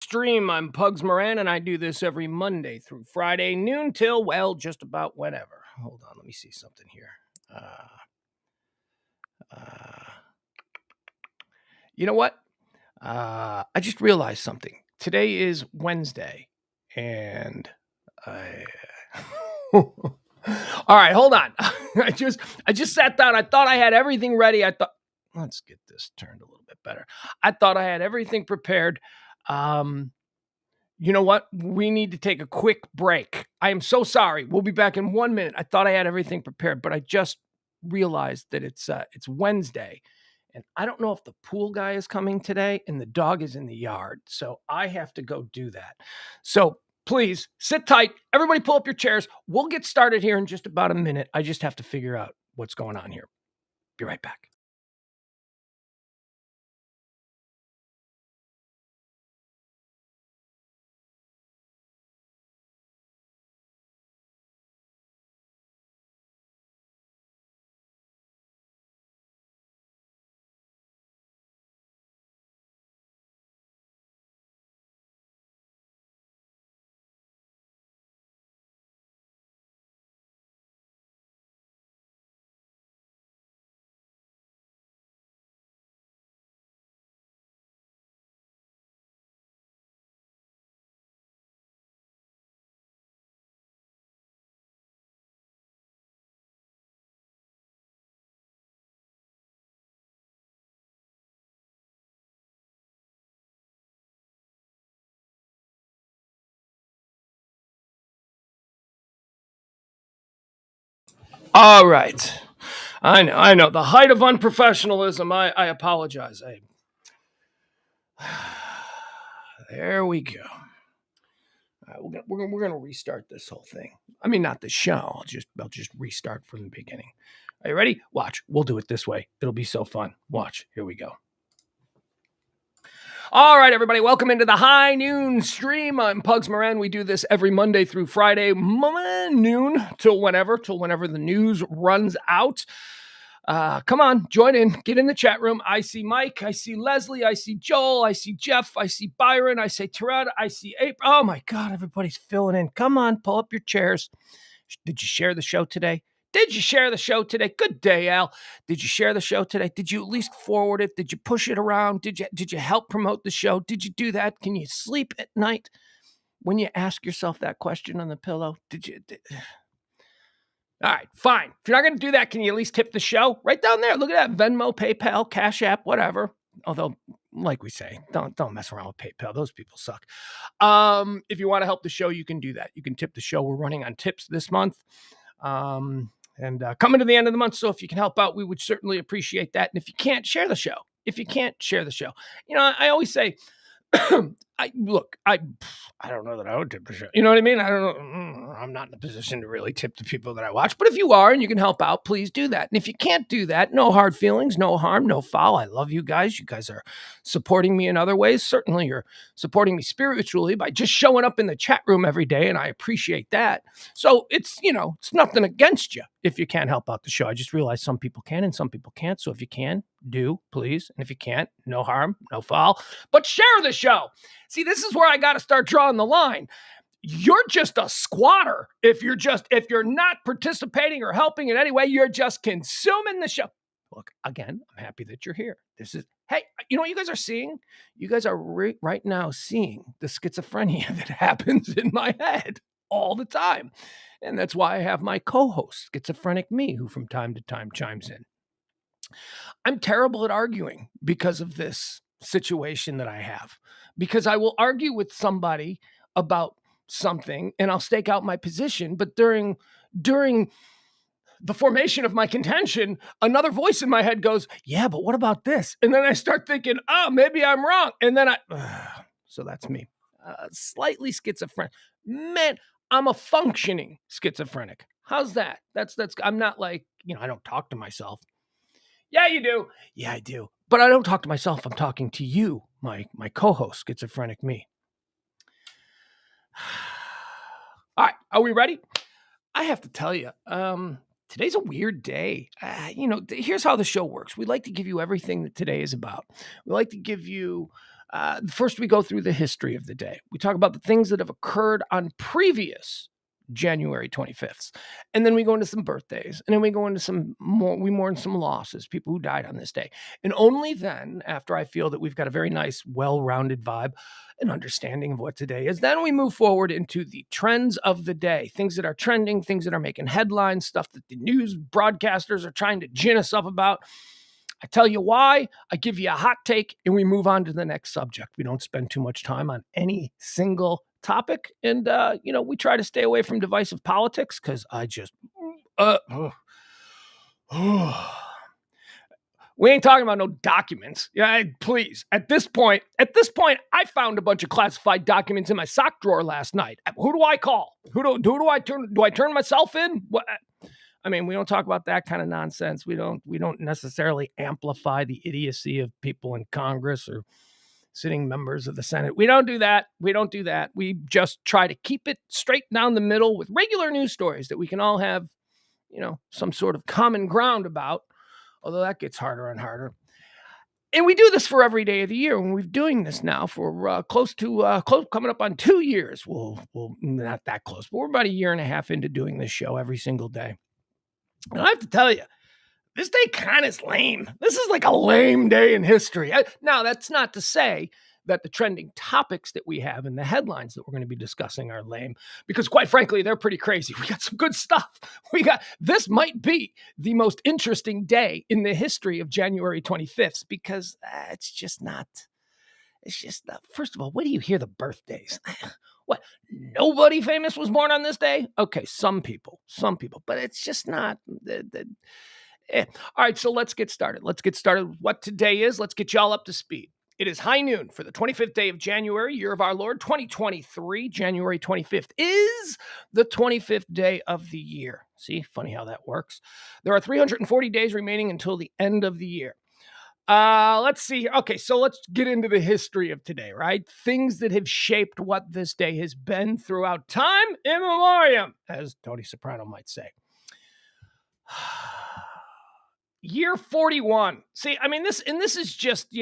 Stream. I'm Pugs Moran, and I do this every Monday through Friday, noon till, well, just about whenever. Hold on, let me see something here. You know what? I just realized something. Today is Wednesday, and I. All right, hold on. I just sat down. I thought I had everything ready. I thought, let's get this turned a little bit better. I thought I had everything prepared. You know what? We need to take a quick break. I am so sorry. We'll be back in 1 minute. I thought I had everything prepared, but I just realized that it's Wednesday, and I don't know if the pool guy is coming today, and the dog is in the yard, so I have to go do that. So please sit tight. Everybody, pull up your chairs. We'll get started here in just about a minute. I just have to figure out what's going on here. Be right back. All right. I know. The height of unprofessionalism. I apologize. There we go. We're gonna restart this whole thing. I mean, not the show. I'll just restart from the beginning. Are you ready? Watch. We'll do it this way. It'll be so fun. Watch. Here we go. All right, everybody. Welcome into the High Noon Stream. I'm Pugs Moran. We do this every Monday through Friday, noon till whenever the news runs out. Come on, join in, get in the chat room. I see Mike, I see Leslie, I see Joel, I see Jeff, I see Byron, I see Terad, I see April. Oh my God, everybody's filling in. Come on, pull up your chairs. Did you share the show today? Did you share the show today? Good day, Al. Did you share the show today? Did you at least forward it? Did you push it around? Did you help promote the show? Did you do that? Can you sleep at night when you ask yourself that question on the pillow? All right, fine. If you're not going to do that, can you at least tip the show? Right down there. Look at that. Venmo, PayPal, Cash App, whatever. Although, like we say, don't mess around with PayPal. Those people suck. If you want to help the show, you can do that. You can tip the show. We're running on tips this month. And coming to the end of the month. So if you can help out, we would certainly appreciate that. And if you can't, share the show. You know, I always say, I don't know that I would tip the show. You know what I mean? I don't know. I'm not in a position to really tip the people that I watch. But if you are and you can help out, please do that. And if you can't do that, no hard feelings, no harm, no foul. I love you guys. You guys are supporting me in other ways. Certainly you're supporting me spiritually by just showing up in the chat room every day. And I appreciate that. So it's nothing against you if you can't help out the show. I just realized some people can and some people can't. So if you can, do, please. And if you can't, no harm, no foul. But share the show. See, this is where I got to start drawing the line. You're just a squatter if you're not participating or helping in any way. You're just consuming the show. Look, again, I'm happy that you're here. Hey, you know what you guys are seeing? You guys are right now seeing the schizophrenia that happens in my head all the time. And that's why I have my co-host, Schizophrenic Me, who from time to time chimes in. I'm terrible at arguing because of this situation that I have, because I will argue with somebody about something and I'll stake out my position. But during the formation of my contention, another voice in my head goes, yeah, but what about this? And then I start thinking, oh, maybe I'm wrong. And then so that's me, slightly schizophrenic. Man, I'm a functioning schizophrenic. How's that? I'm not like, I don't talk to myself. Yeah, you do. Yeah, I do. But I don't talk to myself. I'm talking to you, my co-host, Schizophrenic Me. All right, are we ready? I have to tell you, today's a weird day. Here's how the show works. We like to give you everything that today is about. We like to give you First, we go through the history of the day. We talk about the things that have occurred on previous January 25th. And then we go into some birthdays. And then we go into some more, we mourn some losses, people who died on this day. And only then, after I feel that we've got a very nice, well-rounded vibe, an understanding of what today is, then we move forward into the trends of the day, things that are trending, things that are making headlines, stuff that the news broadcasters are trying to gin us up about. I tell you why, I give you a hot take, and we move on to the next subject. We don't spend too much time on any single topic. And, we try to stay away from divisive politics because I just, we ain't talking about no documents. Yeah, please. At this point, I found a bunch of classified documents in my sock drawer last night. Who do I call? Who do I turn? Do I turn myself in? What? I mean, we don't talk about that kind of nonsense. We don't necessarily amplify the idiocy of people in Congress or sitting members of the Senate. We don't do that. We just try to keep it straight down the middle with regular news stories that we can all have, some sort of common ground about, although that gets harder and harder. And we do this for every day of the year. And we've doing this now for close coming up on 2 years. Well, not that close, but we're about a year and a half into doing this show every single day. And I have to tell you, this day kind of is lame. This is like a lame day in history. Now, that's not to say that the trending topics that we have and the headlines that we're going to be discussing are lame, because quite frankly, they're pretty crazy. We got some good stuff. This might be the most interesting day in the history of January 25th, because it's just not. First of all, where do you hear the birthdays? What? Nobody famous was born on this day? Okay, some people, but it's just not. All right, so let's get started. What today is. Let's get y'all up to speed. It is high noon for the 25th day of January, year of our Lord, 2023. January 25th is the 25th day of the year. See, funny how that works. There are 340 days remaining until the end of the year. Let's see. Okay, so let's get into the history of today, right? Things that have shaped what this day has been throughout time immemorial, as Tony Soprano might say. Year 41. See, I mean, this is just,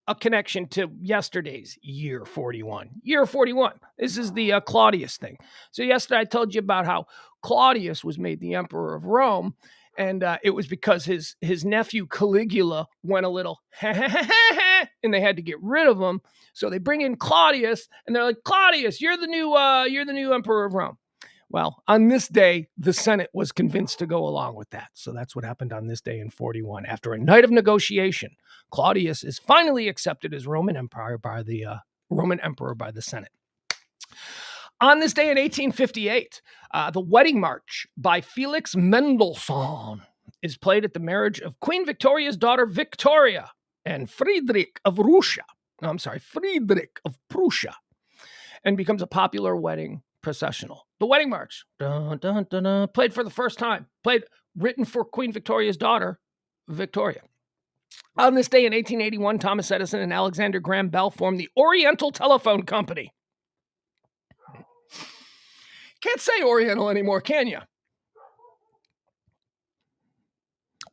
a connection to yesterday's year 41. Year 41. This is the Claudius thing. So yesterday I told you about how Claudius was made the emperor of Rome. And it was because his nephew Caligula went a little and they had to get rid of him. So they bring in Claudius, and they're like, Claudius, you're the new emperor of Rome. Well, on this day, the Senate was convinced to go along with that. So that's what happened on this day in 41. After a night of negotiation, Claudius is finally accepted as Roman emperor by the Senate. On this day in 1858, the Wedding March by Felix Mendelssohn is played at the marriage of Queen Victoria's daughter Victoria and Friedrich of Prussia, and becomes a popular wedding processional. The Wedding March, dun, dun, dun, dun, played for the first time, written for Queen Victoria's daughter, Victoria. On this day in 1881, Thomas Edison and Alexander Graham Bell formed the Oriental Telephone Company. Can't say Oriental anymore, can you?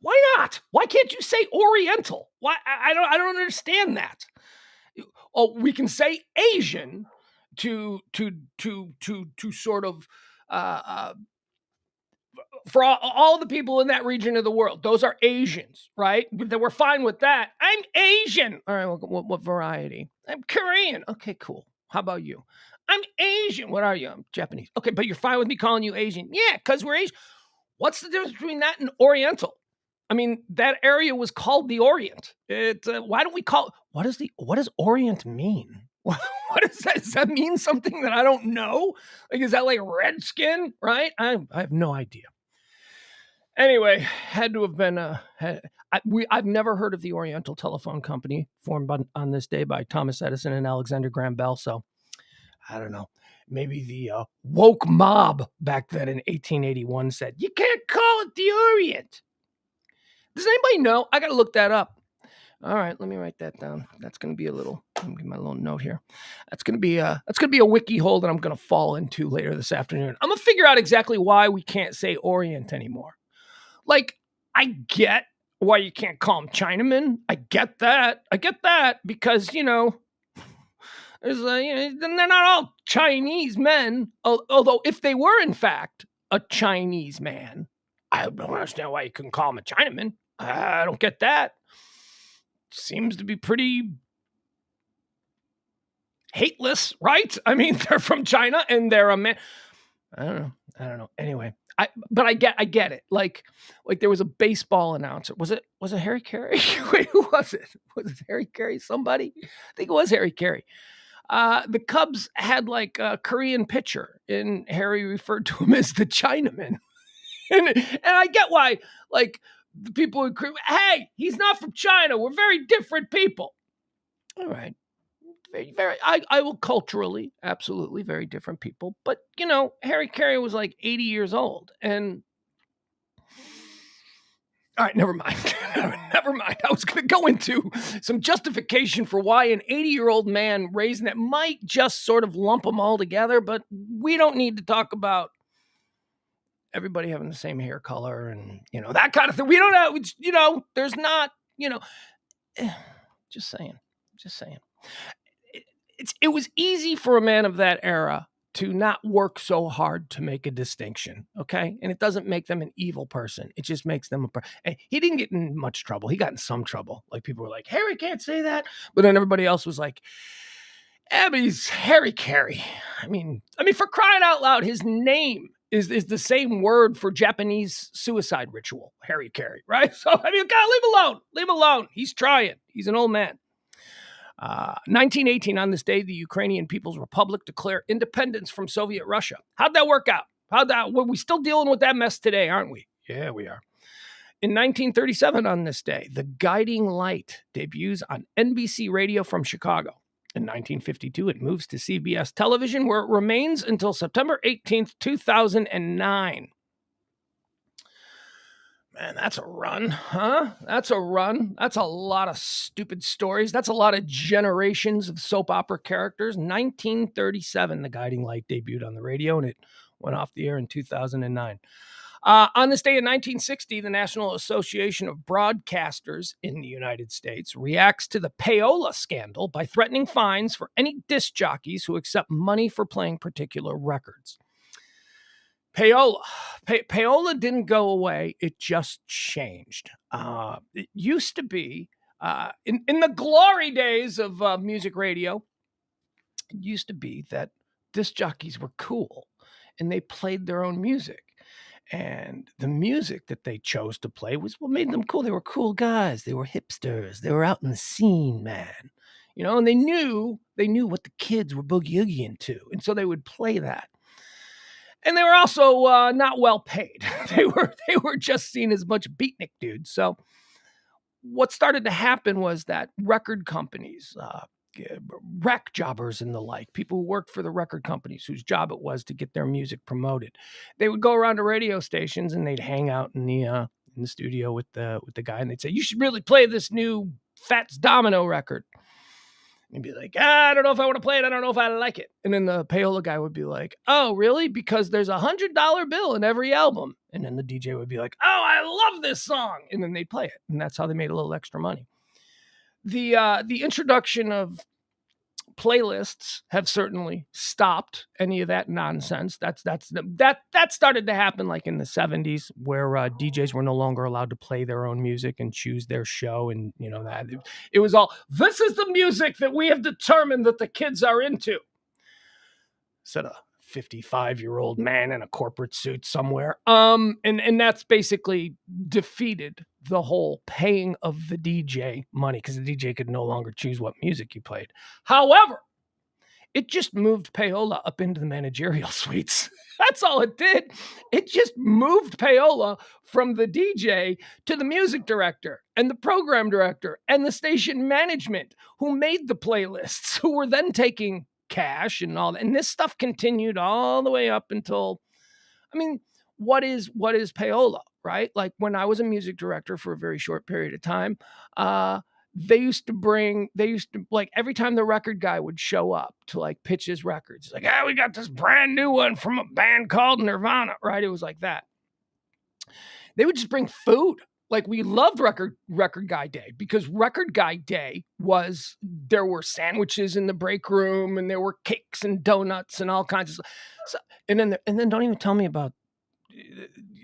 Why not? Why can't you say Oriental? Why? I don't understand that. Oh, we can say Asian to sort of for all the people in that region of the world. Those are Asians, right? We're fine with that. I'm Asian. All right, what variety? I'm Korean. Okay, cool. How about you? I'm Asian. What are you? I'm Japanese. Okay, but you're fine with me calling you Asian? Yeah, because we're Asian. What's the difference between that and Oriental? I mean, that area was called the Orient. Why don't we call? What does Orient mean? What does that? Does that mean something that I don't know? Like, is that like red skin? Right? I have no idea. Anyway, had to have been I've never heard of the Oriental Telephone Company, formed on this day by Thomas Edison and Alexander Graham Bell. So I don't know. Maybe the woke mob back then in 1881 said, you can't call it the Orient. Does anybody know? I got to look that up. All right, let me write that down. That's going to be let me get my little note here. That's going to be a wiki hole that I'm going to fall into later this afternoon. I'm going to figure out exactly why we can't say Orient anymore. Like, I get why you can't call them Chinamen. I get that because, There's, they're not all Chinese men. Although, if they were in fact a Chinese man, I don't understand why you couldn't call him a Chinaman. I don't get that. Seems to be pretty hateless, right? I mean, they're from China and they're a man. I don't know. Anyway, I get it. Like there was a baseball announcer. Was it Harry Carey? Wait, who was it? Was it Harry Carey? Somebody? I think it was Harry Carey. The Cubs had like a Korean pitcher, and Harry referred to him as the Chinaman. and I get why, like, the people would, hey, he's not from China. We're very different people. All right. Very, I will culturally, absolutely very different people. But, Harry Carey was like 80 years old. And, all right, never mind. Never mind. I was going to go into some justification for why an 80-year-old man raising that might just sort of lump them all together. But we don't need to talk about everybody having the same hair color and, that kind of thing. We don't have, there's not, just saying. It was easy for a man of that era to not work so hard to make a distinction, okay? And it doesn't make them an evil person. It just makes them and he didn't get in much trouble. He got in some trouble. Like, people were like, Harry can't say that. But then everybody else was like, Abby's Harry Carey. I mean, for crying out loud, his name is the same word for Japanese suicide ritual, Harry Carey, right? So, God, leave him alone. He's trying. He's an old man. 1918, on this day, the Ukrainian People's Republic declared independence from Soviet Russia. How'd that work out? We're still dealing with that mess today, aren't we? Yeah, we are. In 1937, on this day, The Guiding Light debuts on NBC Radio from Chicago. In 1952, it moves to CBS television, where it remains until September 18th, 2009. Man, that's a run, huh? That's a run. That's a lot of stupid stories. That's a lot of generations of soap opera characters. 1937, The Guiding Light debuted on the radio, and it went off the air in 2009. On this day in 1960, the National Association of Broadcasters in the United States reacts to the payola scandal by threatening fines for any disc jockeys who accept money for playing particular records. Payola didn't go away. It just changed. It used to be, in the glory days of music radio, it used to be that disc jockeys were cool and they played their own music. And the music that they chose to play was what made them cool. They were cool guys. They were hipsters. They were out in the scene, man. And they knew what the kids were boogie-oogie into. And so they would play that. And they were also not well paid. They were just seen as a bunch of beatnik dudes. So what started to happen was that record companies, rec jobbers and the like, people who worked for the record companies whose job it was to get their music promoted, they would go around to radio stations and they'd hang out in the studio with the guy, and they'd say, "You should really play this new Fats Domino record." And be like, I don't know if I want to play it. I don't know if I like it. And then the payola guy would be like, oh, really? Because there's $100 bill in every album. And then the DJ would be like, oh, I love this song. And then they'd play it. And that's how they made a little extra money. The introduction of playlists have certainly stopped any of that nonsense. That started to happen like in the 70s, where DJs were no longer allowed to play their own music and choose their show. And that it was all, this is the music that we have determined that the kids are into. Instead of 55-year-old man in a corporate suit somewhere. And that's basically defeated the whole paying of the DJ money, because the DJ could no longer choose what music he played. However, it just moved payola up into the managerial suites. That's all it did. It just moved payola from the DJ to the music director and the program director and the station management, who made the playlists, who were then taking cash and all that. And this stuff continued all the way up until, what is payola, right? Like, when I was a music director for a very short period of time, they used to like, every time the record guy would show up to like pitch his records, like, we got this brand new one from a band called Nirvana, right? It was like that. They would just bring food. Like we loved record guy day because record guy day was there were sandwiches in the break room and there were cakes and donuts and all kinds of stuff. So, and then don't even tell me about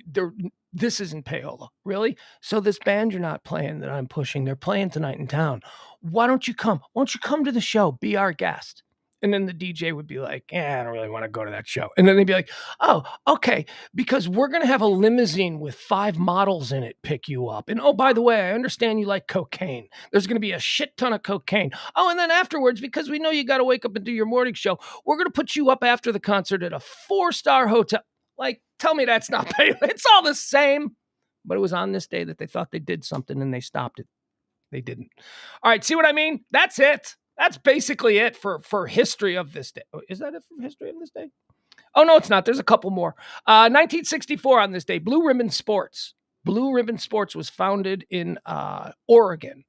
there. This isn't payola, really. So this band you're not playing that I'm pushing, they're playing tonight in town. Why don't you come? Why don't you come to the show? Be our guest. And then the DJ would be like, yeah, I don't really want to go to that show. And then they'd be like, oh, okay, because we're going to have a limousine with 5 models in it pick you up. And oh, by the way, I understand you like cocaine. There's going to be a shit ton of cocaine. Oh, and then afterwards, because we know you got to wake up and do your morning show, we're going to put you up after the concert at a 4-star hotel. Like, tell me that's not pay. It's all the same. But it was on this day that they thought they did something and they stopped it. They didn't. All right, see what I mean? That's it. That's basically it for history of this day. Is that it for history of this day? Oh, no, it's not. There's a couple more. 1964 on this day, Blue Ribbon Sports. Blue Ribbon Sports was founded in Oregon.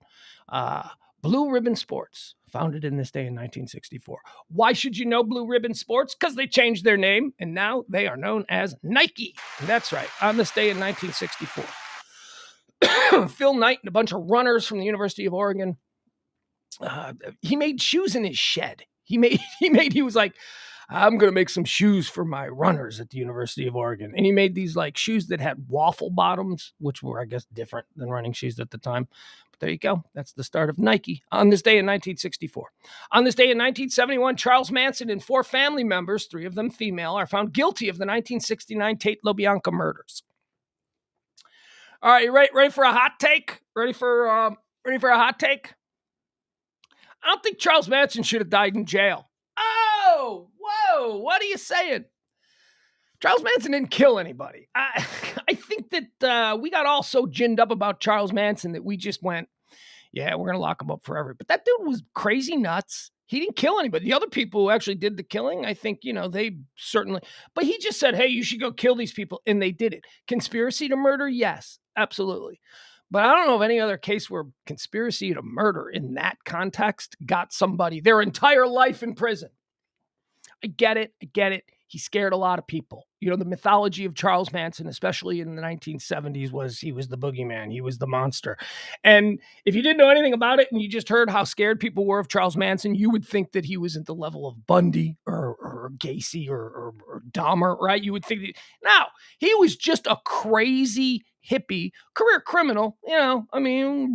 Blue Ribbon Sports, founded in this day in 1964. Why should you know Blue Ribbon Sports? Because they changed their name, and now they are known as Nike. That's right, on this day in 1964. Phil Knight and a bunch of runners from the University of Oregon. He made shoes in his shed. He was like, I'm going to make some shoes for my runners at the University of Oregon. And he made these like shoes that had waffle bottoms, which were, I guess, different than running shoes at the time. But there you go. That's the start of Nike on this day in 1964. On this day in 1971, Charles Manson and 4 family members, 3 of them female, are found guilty of the 1969 Tate LaBianca murders. All right, you ready for a hot take? Ready for a hot take? I don't think Charles Manson should have died in jail. Oh, whoa, what are you saying? Charles Manson didn't kill anybody. I think that we got all so ginned up about Charles Manson that we just went, yeah, we're going to lock him up forever. But that dude was crazy nuts. He didn't kill anybody. The other people who actually did the killing, I think, they certainly, but he just said, hey, you should go kill these people. And they did it. Conspiracy to murder? Yes, absolutely. But I don't know of any other case where conspiracy to murder in that context got somebody their entire life in prison. I get it. He scared a lot of people. The mythology of Charles Manson, especially in the 1970s, was he was the boogeyman. He was the monster. And if you didn't know anything about it and you just heard how scared people were of Charles Manson, you would think that he was at the level of Bundy or Gacy or Dahmer, right? You would think that, no, he was just a crazy hippie, career criminal,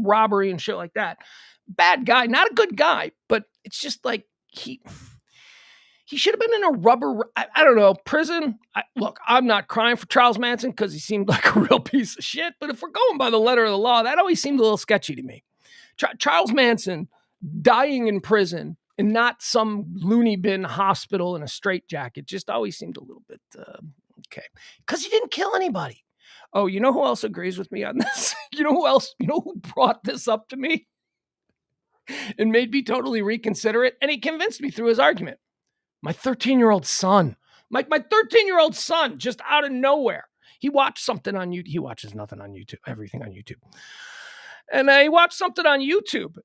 robbery and shit like that. Bad guy, not a good guy, but it's just like he should have been in a I don't know, prison. Look, I'm not crying for Charles Manson because he seemed like a real piece of shit. But if we're going by the letter of the law, that always seemed a little sketchy to me. Charles Manson dying in prison and not some loony bin hospital in a straitjacket just always seemed a little bit okay. Because he didn't kill anybody. Oh, you know who else agrees with me on this? You know who brought this up to me and made me totally reconsider it? And he convinced me through his argument. My 13-year-old son. My 13-year-old son, just out of nowhere. He watched something on YouTube. He watches nothing on YouTube, everything on YouTube. And he watched something on YouTube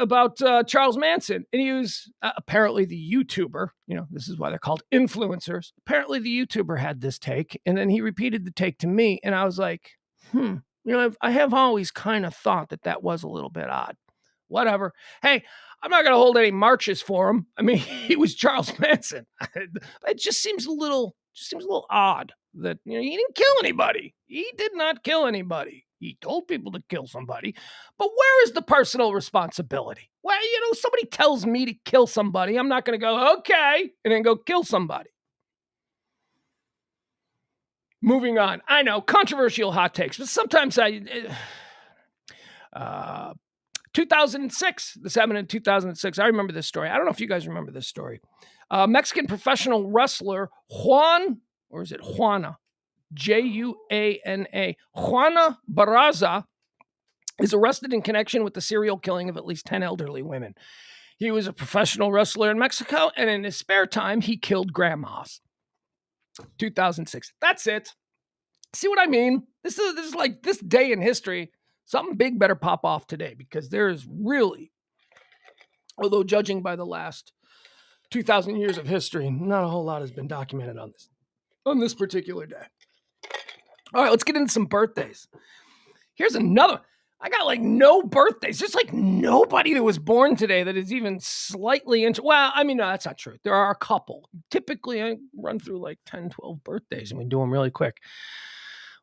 about Charles Manson. And he was apparently the YouTuber. This is why they're called influencers. Apparently the YouTuber had this take. And then he repeated the take to me. And I was like, I have always kind of thought that was a little bit odd. Whatever. Hey, I'm not going to hold any marches for him. I mean, he was Charles Manson. It just seems a little odd that he didn't kill anybody. He did not kill anybody. He told people to kill somebody. But where is the personal responsibility? Well, somebody tells me to kill somebody. I'm not going to go, okay, and then go kill somebody. Moving on. I know, controversial hot takes, but sometimes 2006. This happened in 2006. I remember this story. I don't know if you guys remember this story. Mexican professional wrestler Juana, Juana, Juana Barraza is arrested in connection with the serial killing of at least 10 elderly women. He was a professional wrestler in Mexico, and in his spare time, he killed grandmas. 2006. That's it. See what I mean? This is like this day in history. Something big better pop off today because there is really, although judging by the last 2,000 years of history, not a whole lot has been documented on this particular day. All right, let's get into some birthdays. Here's another. I got like no birthdays. There's like nobody that was born today that is even slightly into. Well, I mean, no, that's not true. There are a couple. Typically, I run through like 10, 12 birthdays and we do them really quick.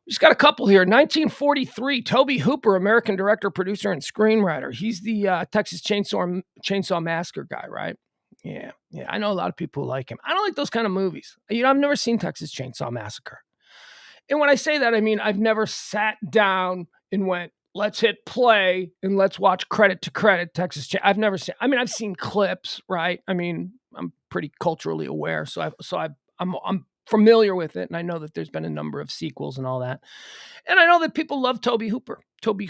We just got a couple here. 1943, Tobe Hooper, American director, producer, and screenwriter. He's the Texas Chainsaw Massacre guy, right? Yeah. I know a lot of people who like him. I don't like those kind of movies. I've never seen Texas Chainsaw Massacre. And when I say that, I mean, I've never sat down and went, let's hit play and let's watch credit to credit Texas Chainsaw. I've never seen. I mean, I've seen clips, right? I mean, I'm pretty culturally aware, so I'm familiar with it, and I know that there's been a number of sequels and all that. And I know that people love Tobe Hooper. Tobe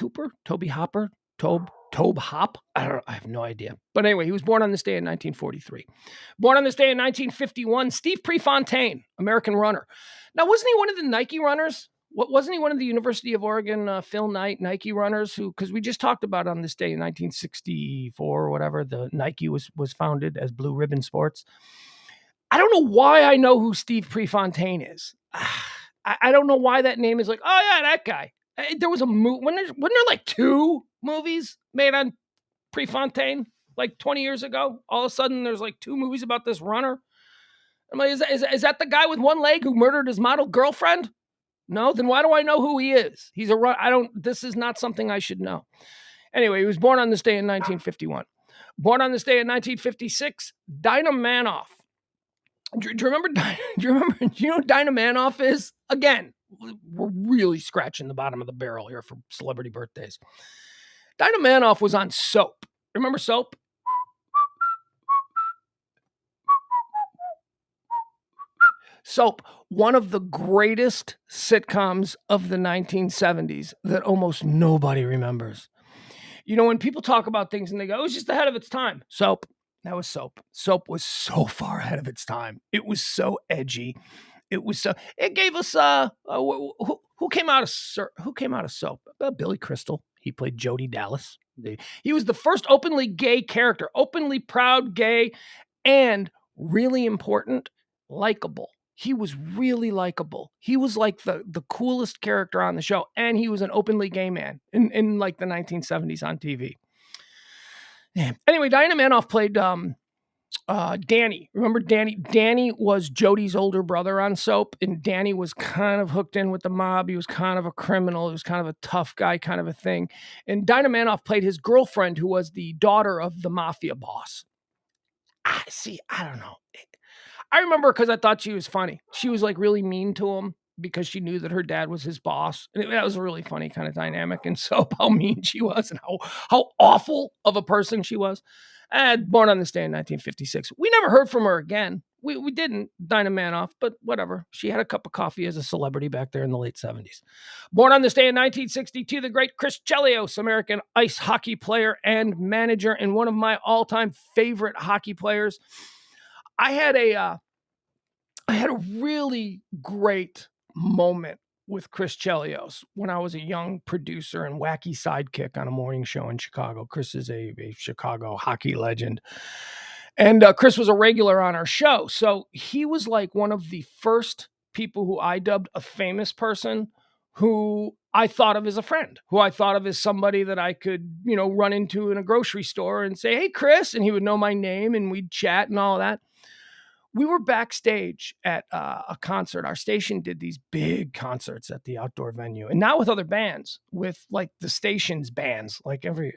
Hop. I have no idea. But anyway, he was born on this day in 1943. Born on this day in 1951, Steve Prefontaine, American runner. Now, wasn't he one of the Nike runners? Wasn't he one of the University of Oregon Phil Knight Nike runners who, because we just talked about on this day in 1964 or whatever, the Nike was founded as Blue Ribbon Sports. I don't know why I know who Steve Prefontaine is. I don't know why that name is like, oh yeah, that guy. There was a movie, wasn't there like 2 movies made on Prefontaine like 20 years ago? All of a sudden there's like 2 movies about this runner. I'm like, is that the guy with one leg who murdered his model girlfriend? No, then why do I know who he is? He's a run. This is not something I should know. Anyway, he was born on this day in 1951. Born on this day in 1956, Dinah Manoff. Do you remember? Do you know who Dinah Manoff is? Again, we're really scratching the bottom of the barrel here for celebrity birthdays. Dinah Manoff was on Soap. Remember Soap? Soap, one of the greatest sitcoms of the 1970s that almost nobody remembers. You know, when people talk about things and they go, it was just ahead of its time. Soap. That was Soap. Soap was so far ahead of its time. It was so edgy. It gave us who came out of Soap? Billy Crystal. He played Jody Dallas. He was the first openly gay character, openly proud gay, and really important, likable. He was really likable. He was like the coolest character on the show, and he was an openly gay man in like the 1970s on TV. Yeah. Anyway, Dinah Manoff played Danny. Remember Danny? Danny was Jody's older brother on Soap, and Danny was kind of hooked in with the mob. He was kind of a criminal. He was kind of a tough guy kind of a thing. And Dinah Manoff played his girlfriend, who was the daughter of the mafia boss. I don't know. I remember because I thought she was funny. She was like really mean to him because she knew that her dad was his boss. And that was a really funny kind of dynamic in Soap, how mean she was and how awful of a person she was. Born on this day in 1956. We never heard from her again. We didn't, Dinah Manoff, but whatever. She had a cup of coffee as a celebrity back there in the late 70s. Born on this day in 1962, the great Chris Chelios, American ice hockey player and manager, and one of my all-time favorite hockey players. I had a really great moment with Chris Chelios when I was a young producer and wacky sidekick on a morning show in Chicago. Chris is a Chicago hockey legend. And Chris was a regular on our show. So he was like one of the first people who I dubbed a famous person who I thought of as a friend, who I thought of as somebody that I could, run into in a grocery store and say, hey, Chris, and he would know my name and we'd chat and all that. We were backstage at a concert. Our station did these big concerts at the outdoor venue, and not with other bands, with like the station's bands. Like every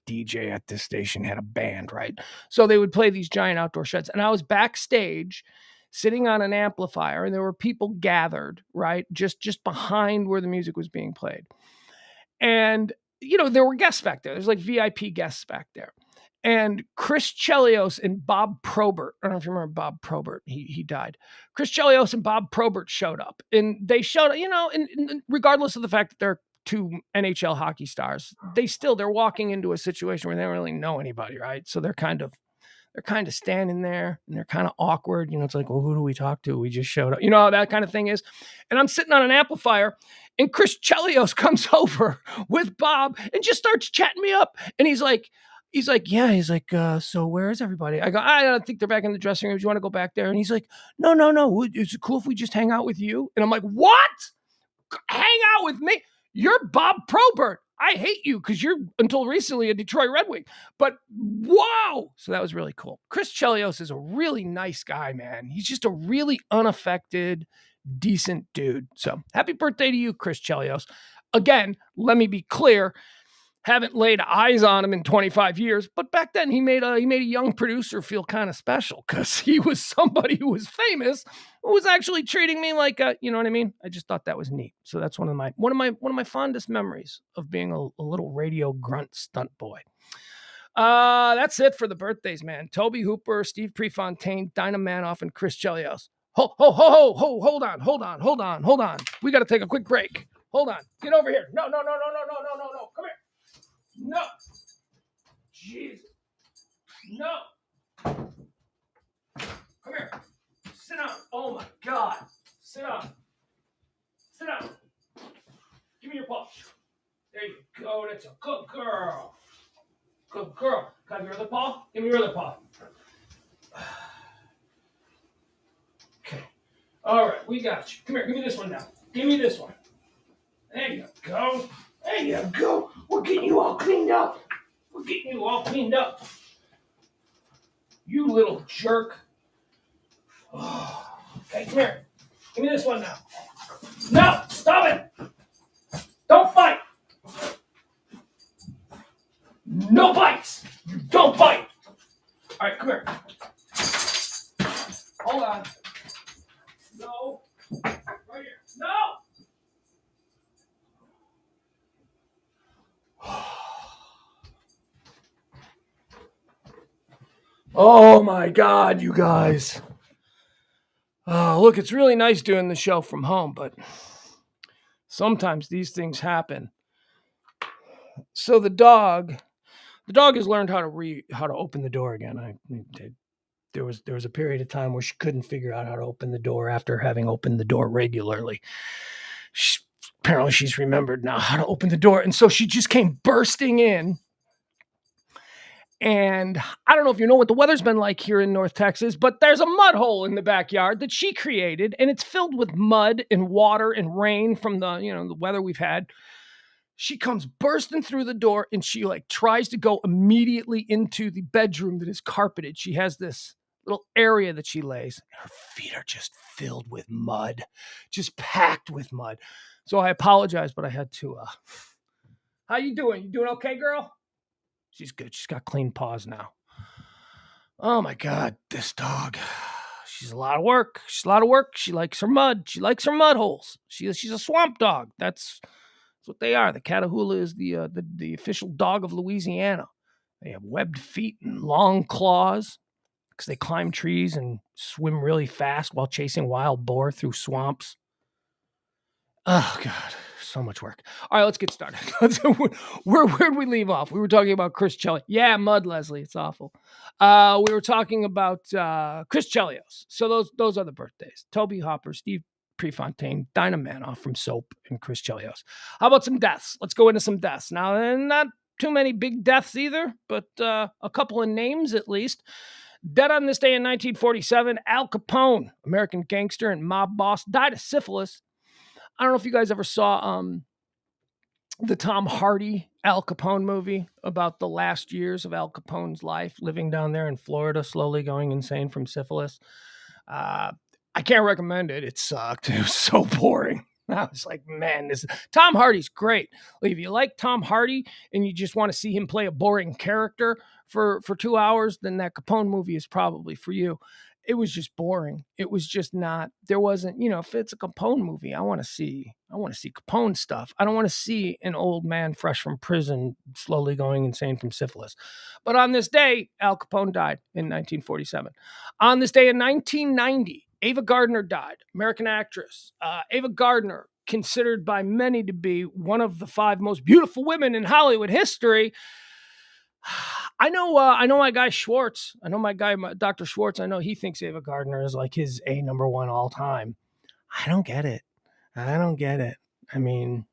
DJ at this station had a band, right? So they would play these giant outdoor sheds, and I was backstage sitting on an amplifier, and there were people gathered, right, just behind where the music was being played. And there were guests back there. There's like VIP guests back there. And Chris Chelios and Bob Probert, I don't know if you remember Bob Probert, he died. Chris Chelios and Bob Probert showed up, and they showed up, and regardless of the fact that they're 2 NHL hockey stars, they're walking into a situation where they don't really know anybody, right? So they're kind of standing there and they're kind of awkward. It's like, well, who do we talk to? We just showed up, how that kind of thing is. And I'm sitting on an amplifier, and Chris Chelios comes over with Bob and just starts chatting me up. And he's like, so where is everybody? I go, I don't think they're back in the dressing room. Do you want to go back there? And he's like, no. Is it cool if we just hang out with you? And I'm like, what? Hang out with me? You're Bob Probert. I hate you because you're, until recently, a Detroit Red Wing. But wow! So that was really cool. Chris Chelios is a really nice guy, man. He's just a really unaffected, decent dude. So happy birthday to you, Chris Chelios. Again, let me be clear. Haven't laid eyes on him in 25 years, but back then he made a young producer feel kind of special because he was somebody who was famous, who was actually treating me like a, you know what I mean? I just thought that was neat. So that's one of my fondest memories of being a little radio grunt stunt boy. That's it for the birthdays, man. Toby Hooper, Steve Prefontaine, Dinah Manoff, and Chris Chelios. Hold on. We got to take a quick break. Hold on. Get over here. No. Come here. No. Jesus. No. Come here. Sit down. Oh my God. Sit down. Give me your paw. There you go. That's a good girl. Good girl. Can I have your other paw? Give me your other paw. Okay. All right. We got you. Come here. Give me this one now. Give me this one. There you go. We're getting you all cleaned up. You little jerk. Oh. Okay, come here. Give me this one now. No, stop it. Don't fight. No bites. You don't bite. All right, come here. Hold on. No. Right here. No. Oh my God, you guys. Look, it's really nice doing the show from home, but sometimes these things happen. So the dog has learned how to open the door again. There was a period of time where she couldn't figure out how to open the door after having opened the door regularly. Apparently she's remembered now how to open the door, and so she just came bursting in. And I don't know if you know what the weather's been like here in North Texas, but there's a mud hole in the backyard that she created, and it's filled with mud and water and rain from the weather we've had. She comes bursting through the door, and she tries to go immediately into the bedroom that is carpeted. She has this little area that she lays. Her feet are just filled with mud, just packed with mud. So I apologize, but I had to. How you doing? You doing okay, girl? She's good. She's got clean paws now. Oh my God, this dog. She's a lot of work. She likes her mud. She likes her mud holes. She's a swamp dog. That's what they are. The Catahoula is the official dog of Louisiana. They have webbed feet and long claws because they climb trees and swim really fast while chasing wild boar through swamps. Oh God, so much work. All right, let's get started. Where'd we leave off? We were talking about Chris Chelios. Yeah, mud, Leslie. It's awful. We were talking about Chris Chelios. So those are the birthdays. Toby Hopper, Steve Prefontaine, Dinah Manoff from Soap, and Chris Chelios. How about some deaths? Let's go into some deaths. Now, not too many big deaths either, but a couple of names at least. Dead on this day in 1947, Al Capone, American gangster and mob boss, died of syphilis. I don't know if you guys ever saw the Tom Hardy Al Capone movie about the last years of Al Capone's life, living down there in Florida, slowly going insane from syphilis. I can't recommend it. It sucked. It was so boring. I was like, man, Tom Hardy's great. Like, if you like Tom Hardy and you just want to see him play a boring character for 2 hours, then that Capone movie is probably for you. It was just boring. It was just not, there wasn't, if it's a Capone movie, I want to see Capone stuff. I don't want to see an old man fresh from prison slowly going insane from syphilis. But on this day, Al Capone died in 1947. On this day in 1990, Ava Gardner died, American actress. Ava Gardner, considered by many to be one of the 5 most beautiful women in Hollywood history. I know my guy Schwartz. I know my guy, Dr. Schwartz. I know he thinks Ava Gardner is like his number 1 all time. I don't get it. I mean,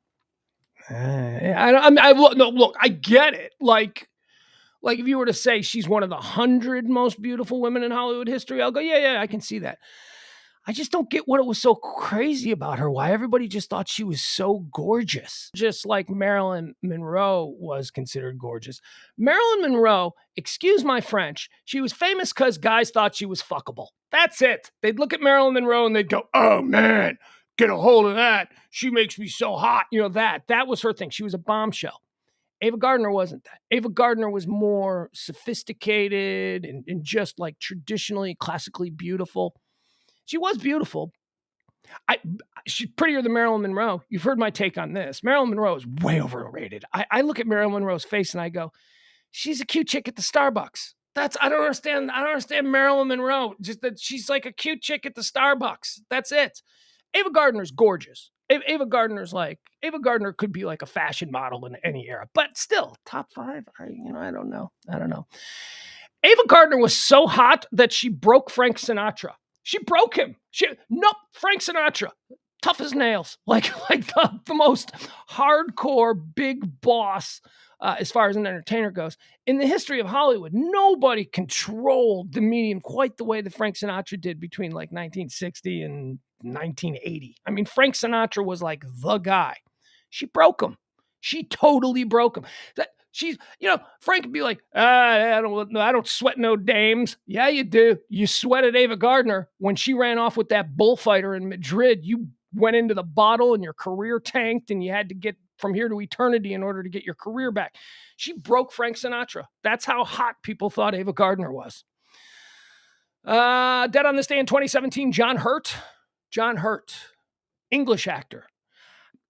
look, I get it. Like if you were to say she's one of the 100 most beautiful women in Hollywood history, I'll go, yeah, I can see that. I just don't get what it was so crazy about her, why everybody just thought she was so gorgeous. Just like Marilyn Monroe was considered gorgeous. Marilyn Monroe, excuse my French, she was famous because guys thought she was fuckable. That's it. They'd look at Marilyn Monroe and they'd go, oh man, get a hold of that. She makes me so hot. That was her thing. She was a bombshell. Ava Gardner wasn't that. Ava Gardner was more sophisticated and just like traditionally, classically beautiful. She was beautiful. She's prettier than Marilyn Monroe. You've heard my take on this. Marilyn Monroe is way overrated. I look at Marilyn Monroe's face and I go, she's a cute chick at the Starbucks. I don't understand Marilyn Monroe. Just that she's like a cute chick at the Starbucks. That's it. Ava Gardner's gorgeous. Ava Gardner could be like a fashion model in any era, but still top 5. I don't know. Ava Gardner was so hot that she broke Frank Sinatra. She broke him. Frank Sinatra, tough as nails, like the most hardcore big boss as far as an entertainer goes. In the history of Hollywood, nobody controlled the medium quite the way that Frank Sinatra did between like 1960 and 1980. I mean, Frank Sinatra was like the guy. She broke him. She totally broke him. Frank would be like, I don't sweat no dames. Yeah, you do. You sweated Ava Gardner when she ran off with that bullfighter in Madrid. You went into the bottle and your career tanked and you had to get from here to eternity in order to get your career back. She broke Frank Sinatra. That's how hot people thought Ava Gardner was. Dead on this day in 2017, John Hurt. John Hurt, English actor.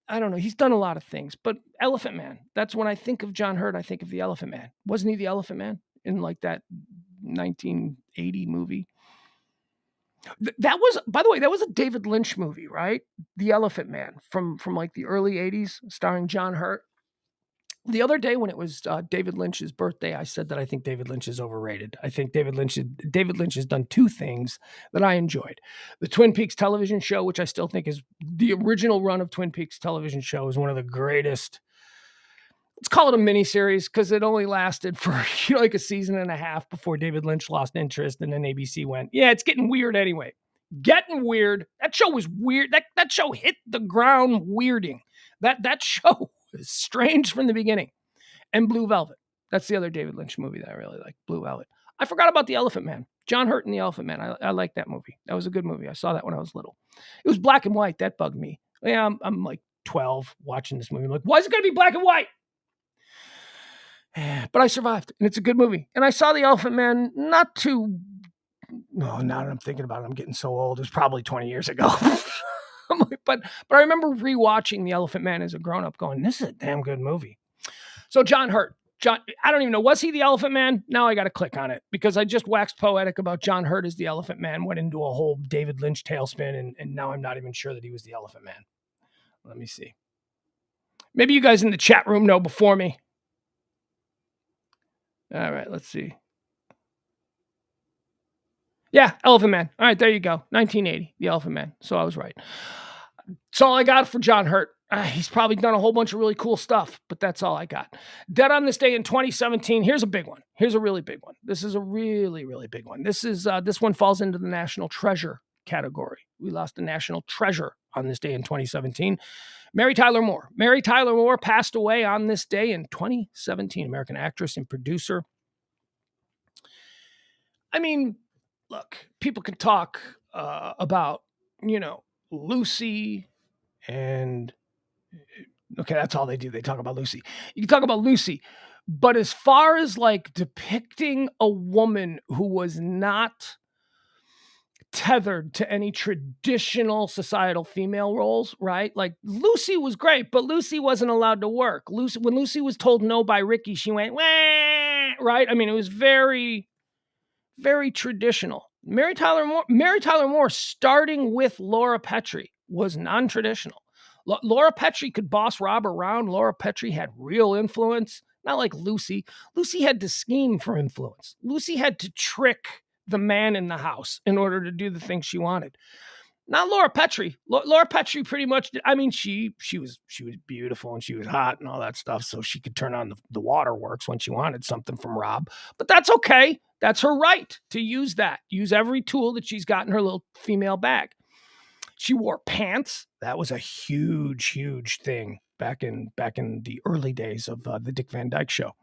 I don't know. He's done a lot of things, but Elephant Man. That's when I think of John Hurt, I think of the Elephant Man. Wasn't he the Elephant Man in like that 1980 movie? That was, by the way, that was a David Lynch movie, right? The Elephant Man from like the early 80s, starring John Hurt. The other day when it was David Lynch's birthday, I said that I think David Lynch is overrated. I think David Lynch has done 2 things that I enjoyed. The Twin Peaks television show, which I still think is the original run of Twin Peaks television show, is one of the greatest. Let's call it a miniseries because it only lasted for like a season and a half before David Lynch lost interest, and then ABC went, yeah, it's getting weird anyway. Getting weird. That show was weird. That show hit the ground weirding. That show was strange from the beginning. And Blue Velvet. That's the other David Lynch movie that I really like, Blue Velvet. I forgot about The Elephant Man. John Hurt and The Elephant Man. I like that movie. That was a good movie. I saw that when I was little. It was black and white. That bugged me. Yeah, I'm like 12 watching this movie. I'm like, why is it going to be black and white? But I survived, and it's a good movie. And I saw The Elephant Man now that I'm thinking about it, I'm getting so old. It was probably 20 years ago. But I remember rewatching The Elephant Man as a grown-up going, this is a damn good movie. So John Hurt. I don't even know. Was he the Elephant Man? Now I got to click on it because I just waxed poetic about John Hurt as the Elephant Man, went into a whole David Lynch tailspin, and now I'm not even sure that he was the Elephant Man. Let me see. Maybe you guys in the chat room know before me. All right, let's see. Yeah, Elephant Man. All right, there you go. 1980, The Elephant Man. So I was right. That's all I got for John Hurt. He's probably done a whole bunch of really cool stuff, but that's all I got. Dead on this day in 2017. Here's a big one. Here's a really big one. This is a really, really big one. This one falls into the national treasure category. We lost a national treasure on this day in 2017. Mary Tyler Moore. Mary Tyler Moore passed away on this day in 2017. American actress and producer. I mean, look, people can talk about, Lucy and... Okay, that's all they do. They talk about Lucy. You can talk about Lucy. But as far as like depicting a woman who was not tethered to any traditional societal female roles, right? Like Lucy was great, but Lucy wasn't allowed to work. When Lucy was told no by Ricky, she went, wah, right? I mean, it was very, very traditional. Mary Tyler Moore, starting with Laura Petrie, was non-traditional. Laura Petrie could boss Rob around. Laura Petrie had real influence, not like Lucy. Lucy had to scheme for influence. Lucy had to trick the man in the house in order to do the things she wanted. Not Laura Petrie. Laura Petrie pretty much did. I mean, she was beautiful and she was hot and all that stuff, so she could turn on the waterworks when she wanted something from Rob. But that's okay. That's her right to use that. Use every tool that she's got in her little female bag. She wore pants. That was a huge thing back in the early days of the Dick Van Dyke Show.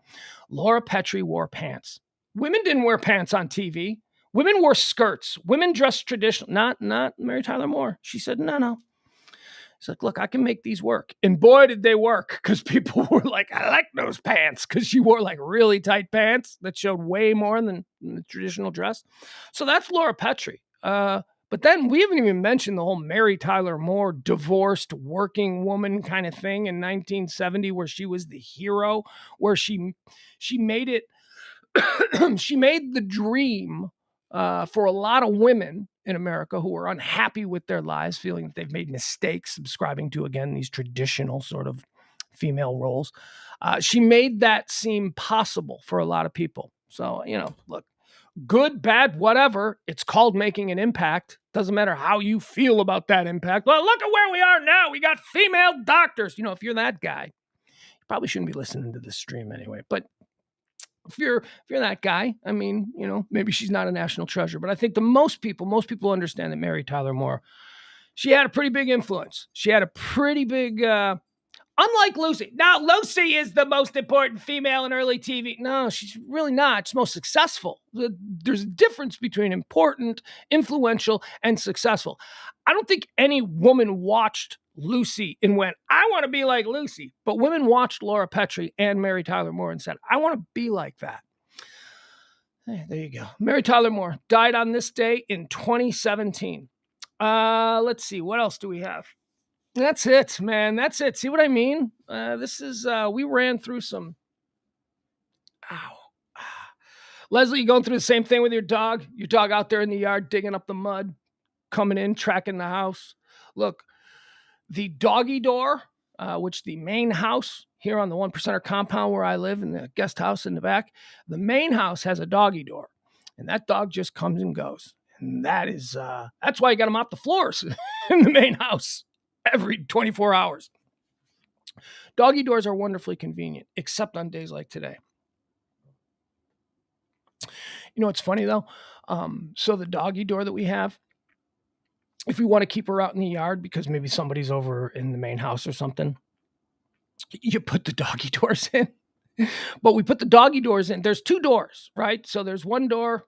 Laura Petrie wore pants. Women didn't wear pants on TV. Women wore skirts. Women dressed traditional. Not Mary Tyler Moore. She said, no. She's like, look, I can make these work. And boy, did they work, because people were like, I like those pants, because she wore like really tight pants that showed way more than the traditional dress. So that's Laura Petrie. But then we haven't even mentioned the whole Mary Tyler Moore divorced working woman kind of thing in 1970, where she was the hero, where she made it, she made the dream for a lot of women in America who are unhappy with their lives, feeling that they've made mistakes, subscribing to, again, these traditional sort of female roles. She made that seem possible for a lot of people. So, look, good, bad, whatever, it's called making an impact. Doesn't matter how you feel about that impact. Well, look at where we are now. We got female doctors. If you're that guy, you probably shouldn't be listening to this stream anyway. But if you're that guy, I mean, maybe she's not a national treasure, but I think most people understand that Mary Tyler Moore, she had a pretty big influence. She had a pretty big, unlike Lucy. Now, Lucy is the most important female in early TV. No, she's really not. She's most successful. There's a difference between important, influential, and successful. I don't think any woman watched Lucy and went, I want to be like Lucy. But women watched Laura Petrie and Mary Tyler Moore and said, I want to be like that. Hey, there you go. Mary Tyler Moore died on this day in 2017. Let's see. What else do we have? That's it, man. That's it. See what I mean? This is, we ran through some. Ow. Leslie, you going through the same thing with your dog? Your dog out there in the yard digging up the mud, coming in, tracking the house. Look, the doggy door, which the main house here on the 1%er compound where I live, in the guest house in the back, the main house has a doggy door, and that dog just comes and goes. And that's why you got to mop the floors in the main house every 24 hours. Doggy doors are wonderfully convenient, except on days like today. It's funny though. So the doggy door that we have, if we want to keep her out in the yard because maybe somebody's over in the main house or something, you put the doggy doors in. But we put the doggy doors in. There's two doors, right? So there's one door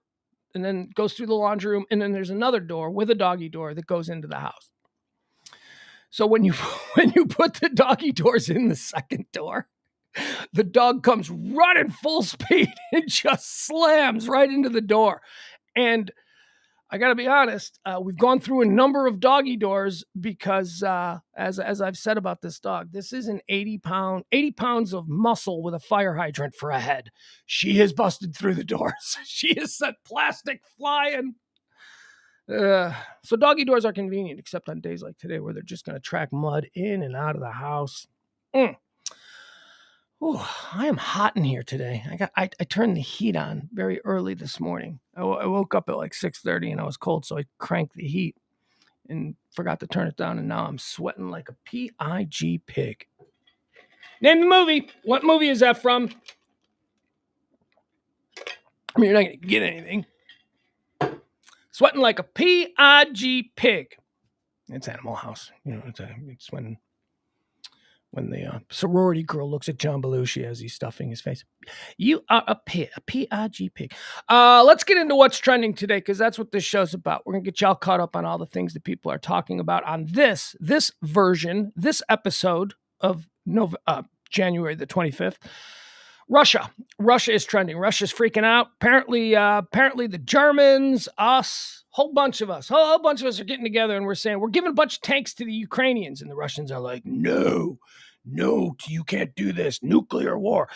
and then goes through the laundry room. And then there's another door with a doggy door that goes into the house. So when you put the doggy doors in the second door, the dog comes running full speed and just slams right into the door. And I got to be honest, we've gone through a number of doggy doors because, as I've said about this dog, this is an 80 pounds of muscle with a fire hydrant for a head. She has busted through the doors. She has set plastic flying. So doggy doors are convenient, except on days like today where they're just going to track mud in and out of the house. Ooh, I am hot in here today. I turned the heat on very early this morning. I woke up at like 6:30 and I was cold, so I cranked the heat and forgot to turn it down, and now I'm sweating like a pig pig. Name the movie. What movie is that from? I mean, you're not going to get anything. Sweating like a pig pig. It's Animal House. It's when the sorority girl looks at John Belushi as he's stuffing his face. You are a pig. Let's get into what's trending today, because that's what this show's about. We're going to get y'all caught up on all the things that people are talking about on this episode of January the 25th. Russia is trending. Russia's freaking out. Apparently the Germans, us, whole bunch of us are getting together and we're saying we're giving a bunch of tanks to the Ukrainians, and the Russians are like, no, you can't do this. Nuclear war.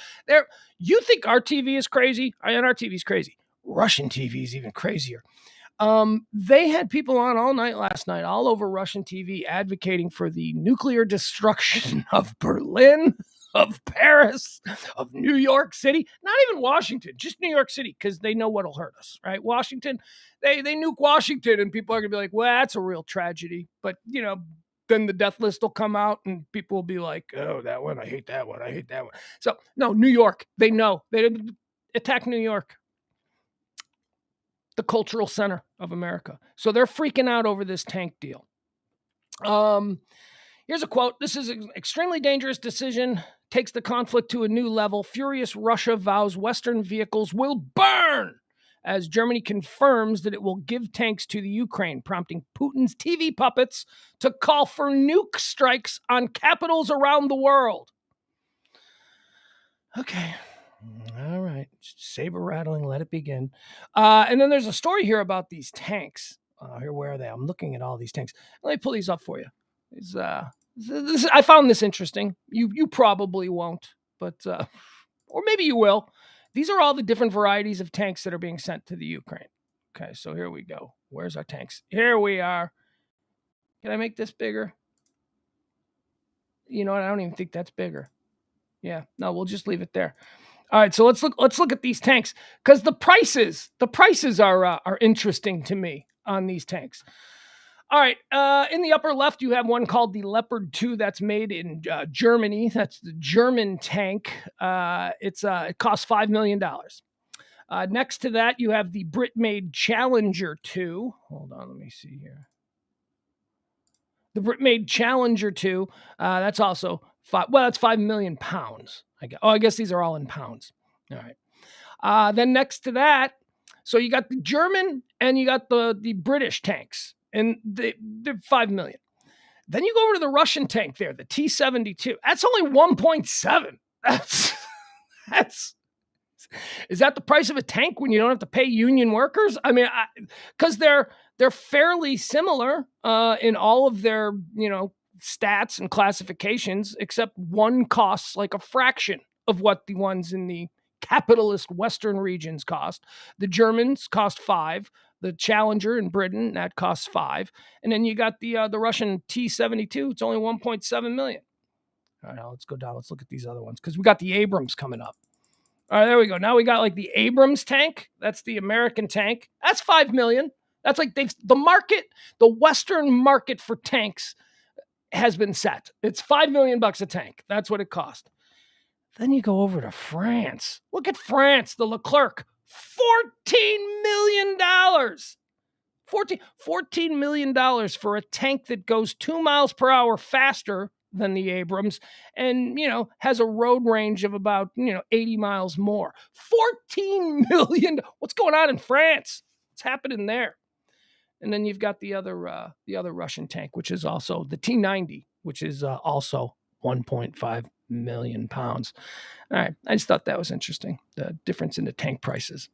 You think our TV is crazy? And our TV is crazy. Russian TV is even crazier. They had people on all night last night, all over Russian TV, advocating for the nuclear destruction of Berlin, of Paris, of New York City, not even Washington, just New York City, because they know what'll hurt us, right? Washington, they nuke Washington, and people are going to be like, well, that's a real tragedy. But, then the death list will come out, and people will be like, oh, that one, I hate that one. So, no, New York, they know. They didn't attack New York, the cultural center of America. So they're freaking out over this tank deal. Um, Here's a quote. This is an extremely dangerous decision, takes the conflict to a new level. Furious Russia vows Western vehicles will burn as Germany confirms that it will give tanks to the Ukraine, prompting Putin's TV puppets to call for nuke strikes on capitals around the world. Okay. All right. Saber rattling, let it begin. And then there's a story here about these tanks. Here, where are they? I'm looking at all these tanks. Let me pull these up for you. I found this interesting. You probably won't, but or maybe you will. These are all the different varieties of tanks that are being sent to the Ukraine. Okay, so here we go. Where's our tanks? Here we are. Can I make this bigger? You know what? I don't even think that's bigger. Yeah, no, we'll just leave it there. All right, so let's look at these tanks because the prices are interesting to me on these tanks. All right, in the upper left, you have one called the Leopard 2 that's made in Germany. That's the German tank. It costs $5 million. Next to that, you have the Brit-made Challenger 2. Hold on, let me see here. The Brit-made Challenger 2, that's also that's 5 million pounds. I guess these are all in pounds. All right. Then next to that, so you got the German and you got the British tanks, and they're 5 million. Then you go over to the Russian tank there, the T-72. That's only 1.7. That's is that the price of a tank when you don't have to pay union workers? I mean, because they're fairly similar in all of their stats and classifications, except one costs like a fraction of what the ones in the capitalist Western regions cost. The Germans cost 5. The Challenger in Britain, that costs 5. And then you got the Russian T-72. It's only 1.7 million. All right, now let's go down. Let's look at these other ones because we got the Abrams coming up. All right, there we go. Now we got like the Abrams tank. That's the American tank. That's 5 million. That's like the Western market for tanks has been set. It's $5 million a tank. That's what it cost. Then you go over to France. Look at France, the Leclerc, $14 million. $14 million for a tank that goes 2 miles per hour faster than the Abrams and, has a road range of about, 80 miles more. 14 million. What's going on in France? What's happening there? And then you've got the other Russian tank, which is also the T-90, which is also 1.5 million pounds. All right. I just thought that was interesting. The difference in the tank prices.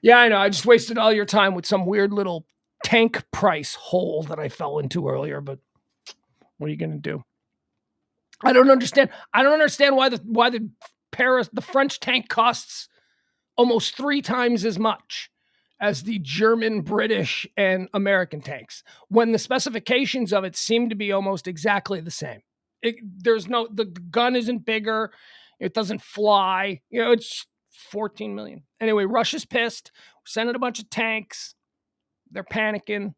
Yeah, I know. I just wasted all your time with some weird little tank price hole that I fell into earlier, but what are you going to do? I don't understand why the French tank costs almost 3 times as much as the German, British, and American tanks when the specifications of it seem to be almost exactly the same. The gun isn't bigger. It doesn't fly. It's 14 million. Anyway, Russia's pissed. We're sending a bunch of tanks. They're panicking.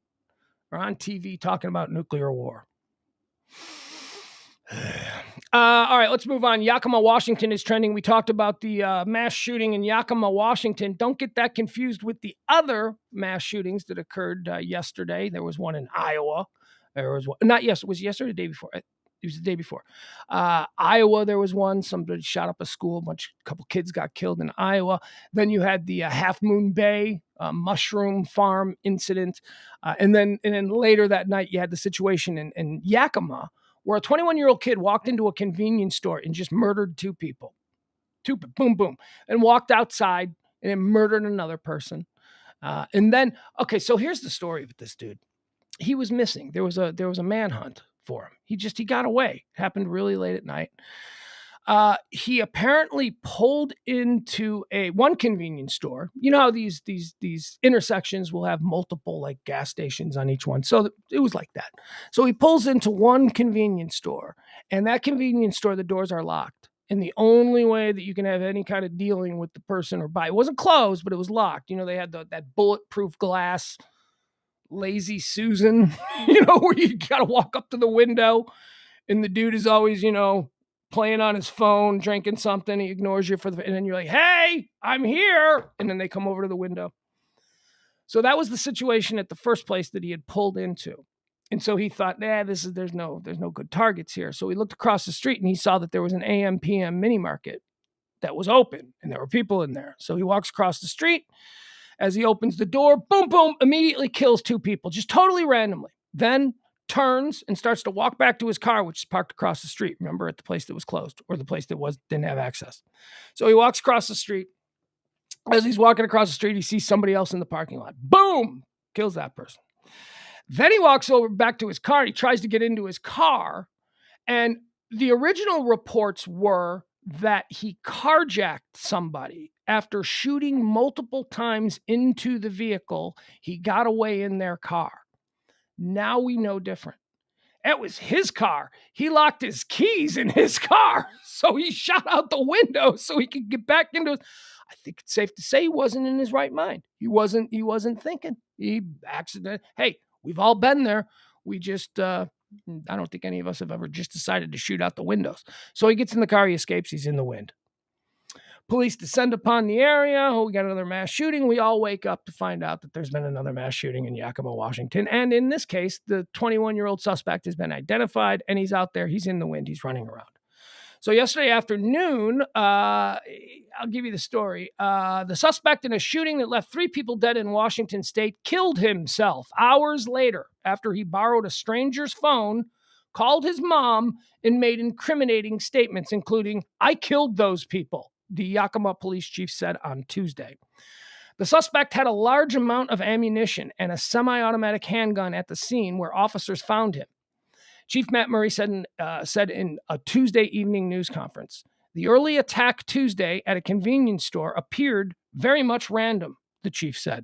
We're on TV talking about nuclear war. All right, let's move on. Yakima, Washington is trending. We talked about the mass shooting in Yakima, Washington. Don't get that confused with the other mass shootings that occurred yesterday. There was one in Iowa. There was one, not yes, it was yesterday, the day before. It was the day before. Iowa, there was one. Somebody shot up a school. A couple kids got killed in Iowa. Then you had the Half Moon Bay mushroom farm incident. And then later that night, you had the situation in Yakima, where a 21-year-old kid walked into a convenience store and just murdered 2 people. Boom, boom. And walked outside and then murdered another person. And then, okay, so here's the story with this dude. He was missing. There was a manhunt for him. He got away. It happened really late at night. He apparently pulled into one convenience store. You know how these intersections will have multiple like gas stations on each one. So it was like that. So he pulls into one convenience store, and that convenience store, the doors are locked. And the only way that you can have any kind of dealing with the person or buy, it wasn't closed, but it was locked. They had that bulletproof glass, lazy Susan, where you got to walk up to the window and the dude is always, playing on his phone, drinking something. He ignores you and then you're like, hey, I'm here. And then they come over to the window. So that was the situation at the first place that he had pulled into. And so he thought, there's no good targets here. So he looked across the street and he saw that there was an AM PM mini market that was open and there were people in there. So he walks across the street. As he opens the door, boom, boom, immediately kills 2 people, just totally randomly. Then turns and starts to walk back to his car, which is parked across the street. Remember, at the place that was closed or the place that didn't have access. So he walks across the street. As he's walking across the street, he sees somebody else in the parking lot. Boom, kills that person. Then he walks over back to his car. He tries to get into his car. And the original reports were that he carjacked somebody. After shooting multiple times into the vehicle, he got away in their car. Now we know different. It was his car. He locked his keys in his car. So he shot out the window so he could get back into it. I think it's safe to say he wasn't in his right mind. He wasn't thinking. He accidentally, hey, we've all been there. We just, I don't think any of us have ever just decided to shoot out the windows. So he gets in the car, he escapes, he's in the wind. Police descend upon the area. We got another mass shooting. We all wake up to find out that there's been another mass shooting in Yakima, Washington. And in this case, the 21-year-old suspect has been identified, and he's out there. He's in the wind. He's running around. So yesterday afternoon, I'll give you the story. The suspect in a shooting that left 3 people dead in Washington state killed himself hours later after he borrowed a stranger's phone, called his mom, and made incriminating statements, including, "I killed those people," the Yakima police chief said on Tuesday. The suspect had a large amount of ammunition and a semi-automatic handgun at the scene where officers found him. Chief Matt Murray said in a Tuesday evening news conference, "The early attack Tuesday at a convenience store appeared very much random," the chief said,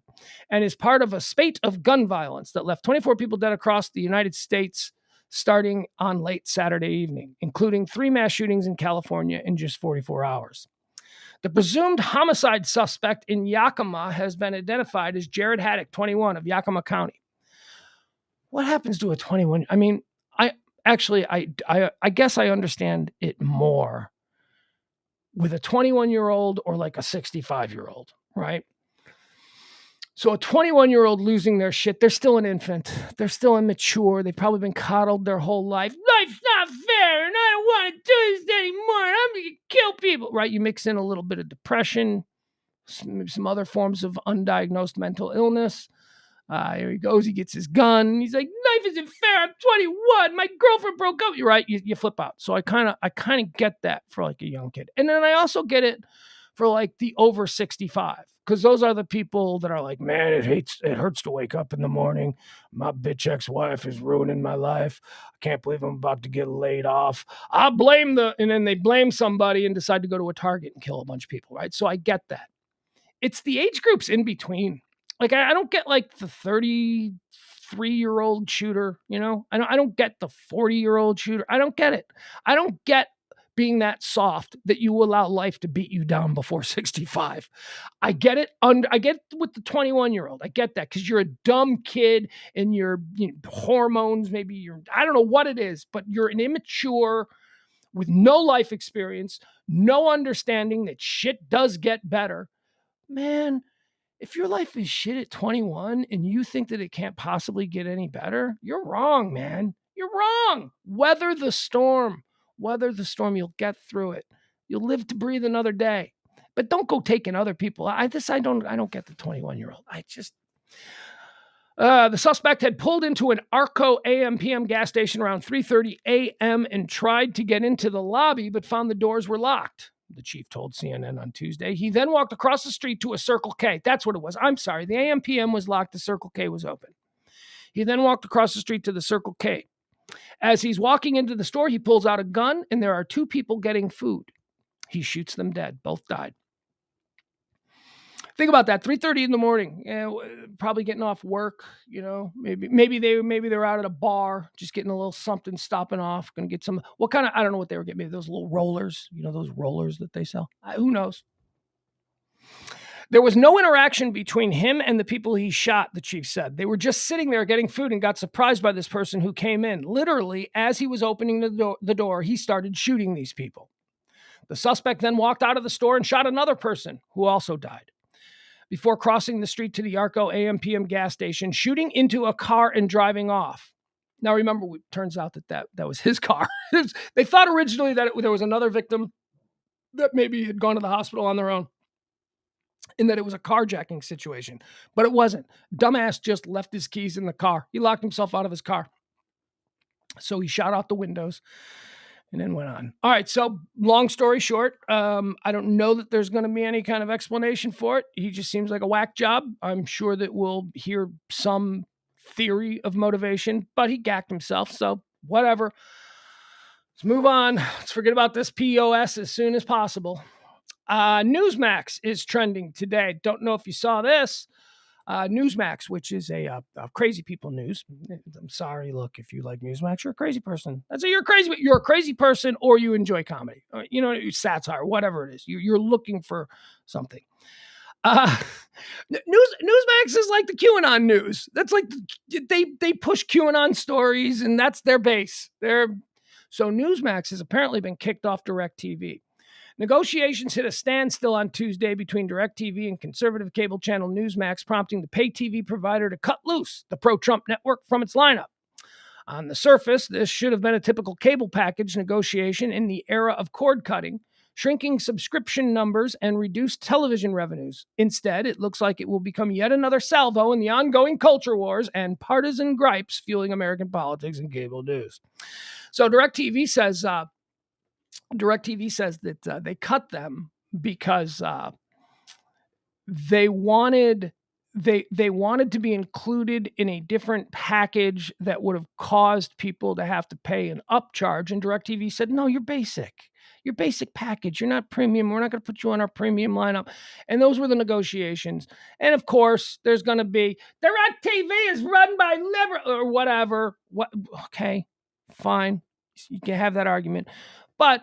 "and is part of a spate of gun violence that left 24 people dead across the United States starting on late Saturday evening, including 3 mass shootings in California in just 44 hours. The presumed homicide suspect in Yakima has been identified as Jared Haddock, 21, of Yakima County." What happens to a 21? I mean, I guess I understand it more with a 21-year-old or like a 65-year-old, right? So a 21-year-old losing their shit, they're still an infant. They're still immature. They've probably been coddled their whole life. Life's not fair, and I don't want to do this anymore. I'm going to kill people, right? You mix in a little bit of depression, some other forms of undiagnosed mental illness. Here he goes. He gets his gun. He's like, "Life isn't fair. I'm 21. My girlfriend broke up." You're right. You flip out. So I kind of get that for like a young kid. And then I also get it for like the over 65, because those are the people that are like, "Man, it hurts to wake up in the morning. My bitch ex-wife is ruining my life. I can't believe I'm about to get laid off. I'll blame and then they blame somebody and decide to go to a Target and kill a bunch of people, right? So I get that. It's the age groups in between. Like, I don't get like the 33-year-old shooter, you know? I don't get the 40-year-old shooter. I don't get it. I don't get being that soft that you allow life to beat you down before 65. I get it. I get with the 21-year-old. I get that because you're a dumb kid and your hormones, maybe I don't know what it is, but you're an immature with no life experience, no understanding that shit does get better. Man, if your life is shit at 21 and you think that it can't possibly get any better, you're wrong, man. You're wrong. Weather the storm. You'll get through it. You'll live to breathe another day. But don't go taking other people. I don't get the 21-year-old. The suspect had pulled into an Arco AM/PM gas station around 3:30 a.m. and tried to get into the lobby, but found the doors were locked, the chief told CNN on Tuesday. He then walked across the street to a Circle K. That's what it was. I'm sorry. The AM/PM was locked. The Circle K was open. He then walked across the street to the Circle K. As he's walking into the store, he pulls out a gun, and there are 2 people getting food. He shoots them dead. Both died. Think about that. 3:30 in the morning, probably getting off work. You know, maybe they're out at a bar, just getting a little something, stopping off, going to get some. What kind of? I don't know what they were getting. Maybe those little rollers. You know, those rollers that they sell. Who knows? There was no interaction between him and the people he shot, the chief said. They were just sitting there getting food and got surprised by this person who came in. Literally, as he was opening the door, he started shooting these people. The suspect then walked out of the store and shot another person who also died before crossing the street to the Arco AM/PM gas station, shooting into a car and driving off. Now, remember, it turns out that was his car. They thought originally that there was another victim that maybe had gone to the hospital on their own and that it was a carjacking situation, but it wasn't. Dumbass just left his keys in the car. He locked himself out of his car. So he shot out the windows and then went on. All right. So long story short, I don't know that there's going to be any kind of explanation for it. He just seems like a whack job. I'm sure that we'll hear some theory of motivation, but he gacked himself. So whatever. Let's move on. Let's forget about this POS as soon as possible. Newsmax is trending today. Don't know if you saw this. Newsmax, which is a crazy people news. I'm sorry. Look, if you like Newsmax, you're a crazy person. That's it. You're a crazy person, or you enjoy comedy. You know, satire, whatever it is. You're looking for something. Newsmax is like the QAnon news. That's like they push QAnon stories, and that's their base. So Newsmax has apparently been kicked off DirecTV. Negotiations hit a standstill on Tuesday between DirecTV and conservative cable channel Newsmax, prompting the pay TV provider to cut loose the pro-Trump network from its lineup. On the surface, this should have been a typical cable package negotiation in the era of cord cutting, shrinking subscription numbers, and reduced television revenues. Instead, it looks like it will become yet another salvo in the ongoing culture wars and partisan gripes fueling American politics and cable news. So DirecTV says that they cut them because they wanted to be included in a different package that would have caused people to have to pay an upcharge. And DirecTV said, no, you're basic. Your basic package. You're not premium. We're not going to put you on our premium lineup. And those were the negotiations. And of course, there's going to be DirecTV is run by liberal or whatever. What? Okay, fine. You can have that argument. But,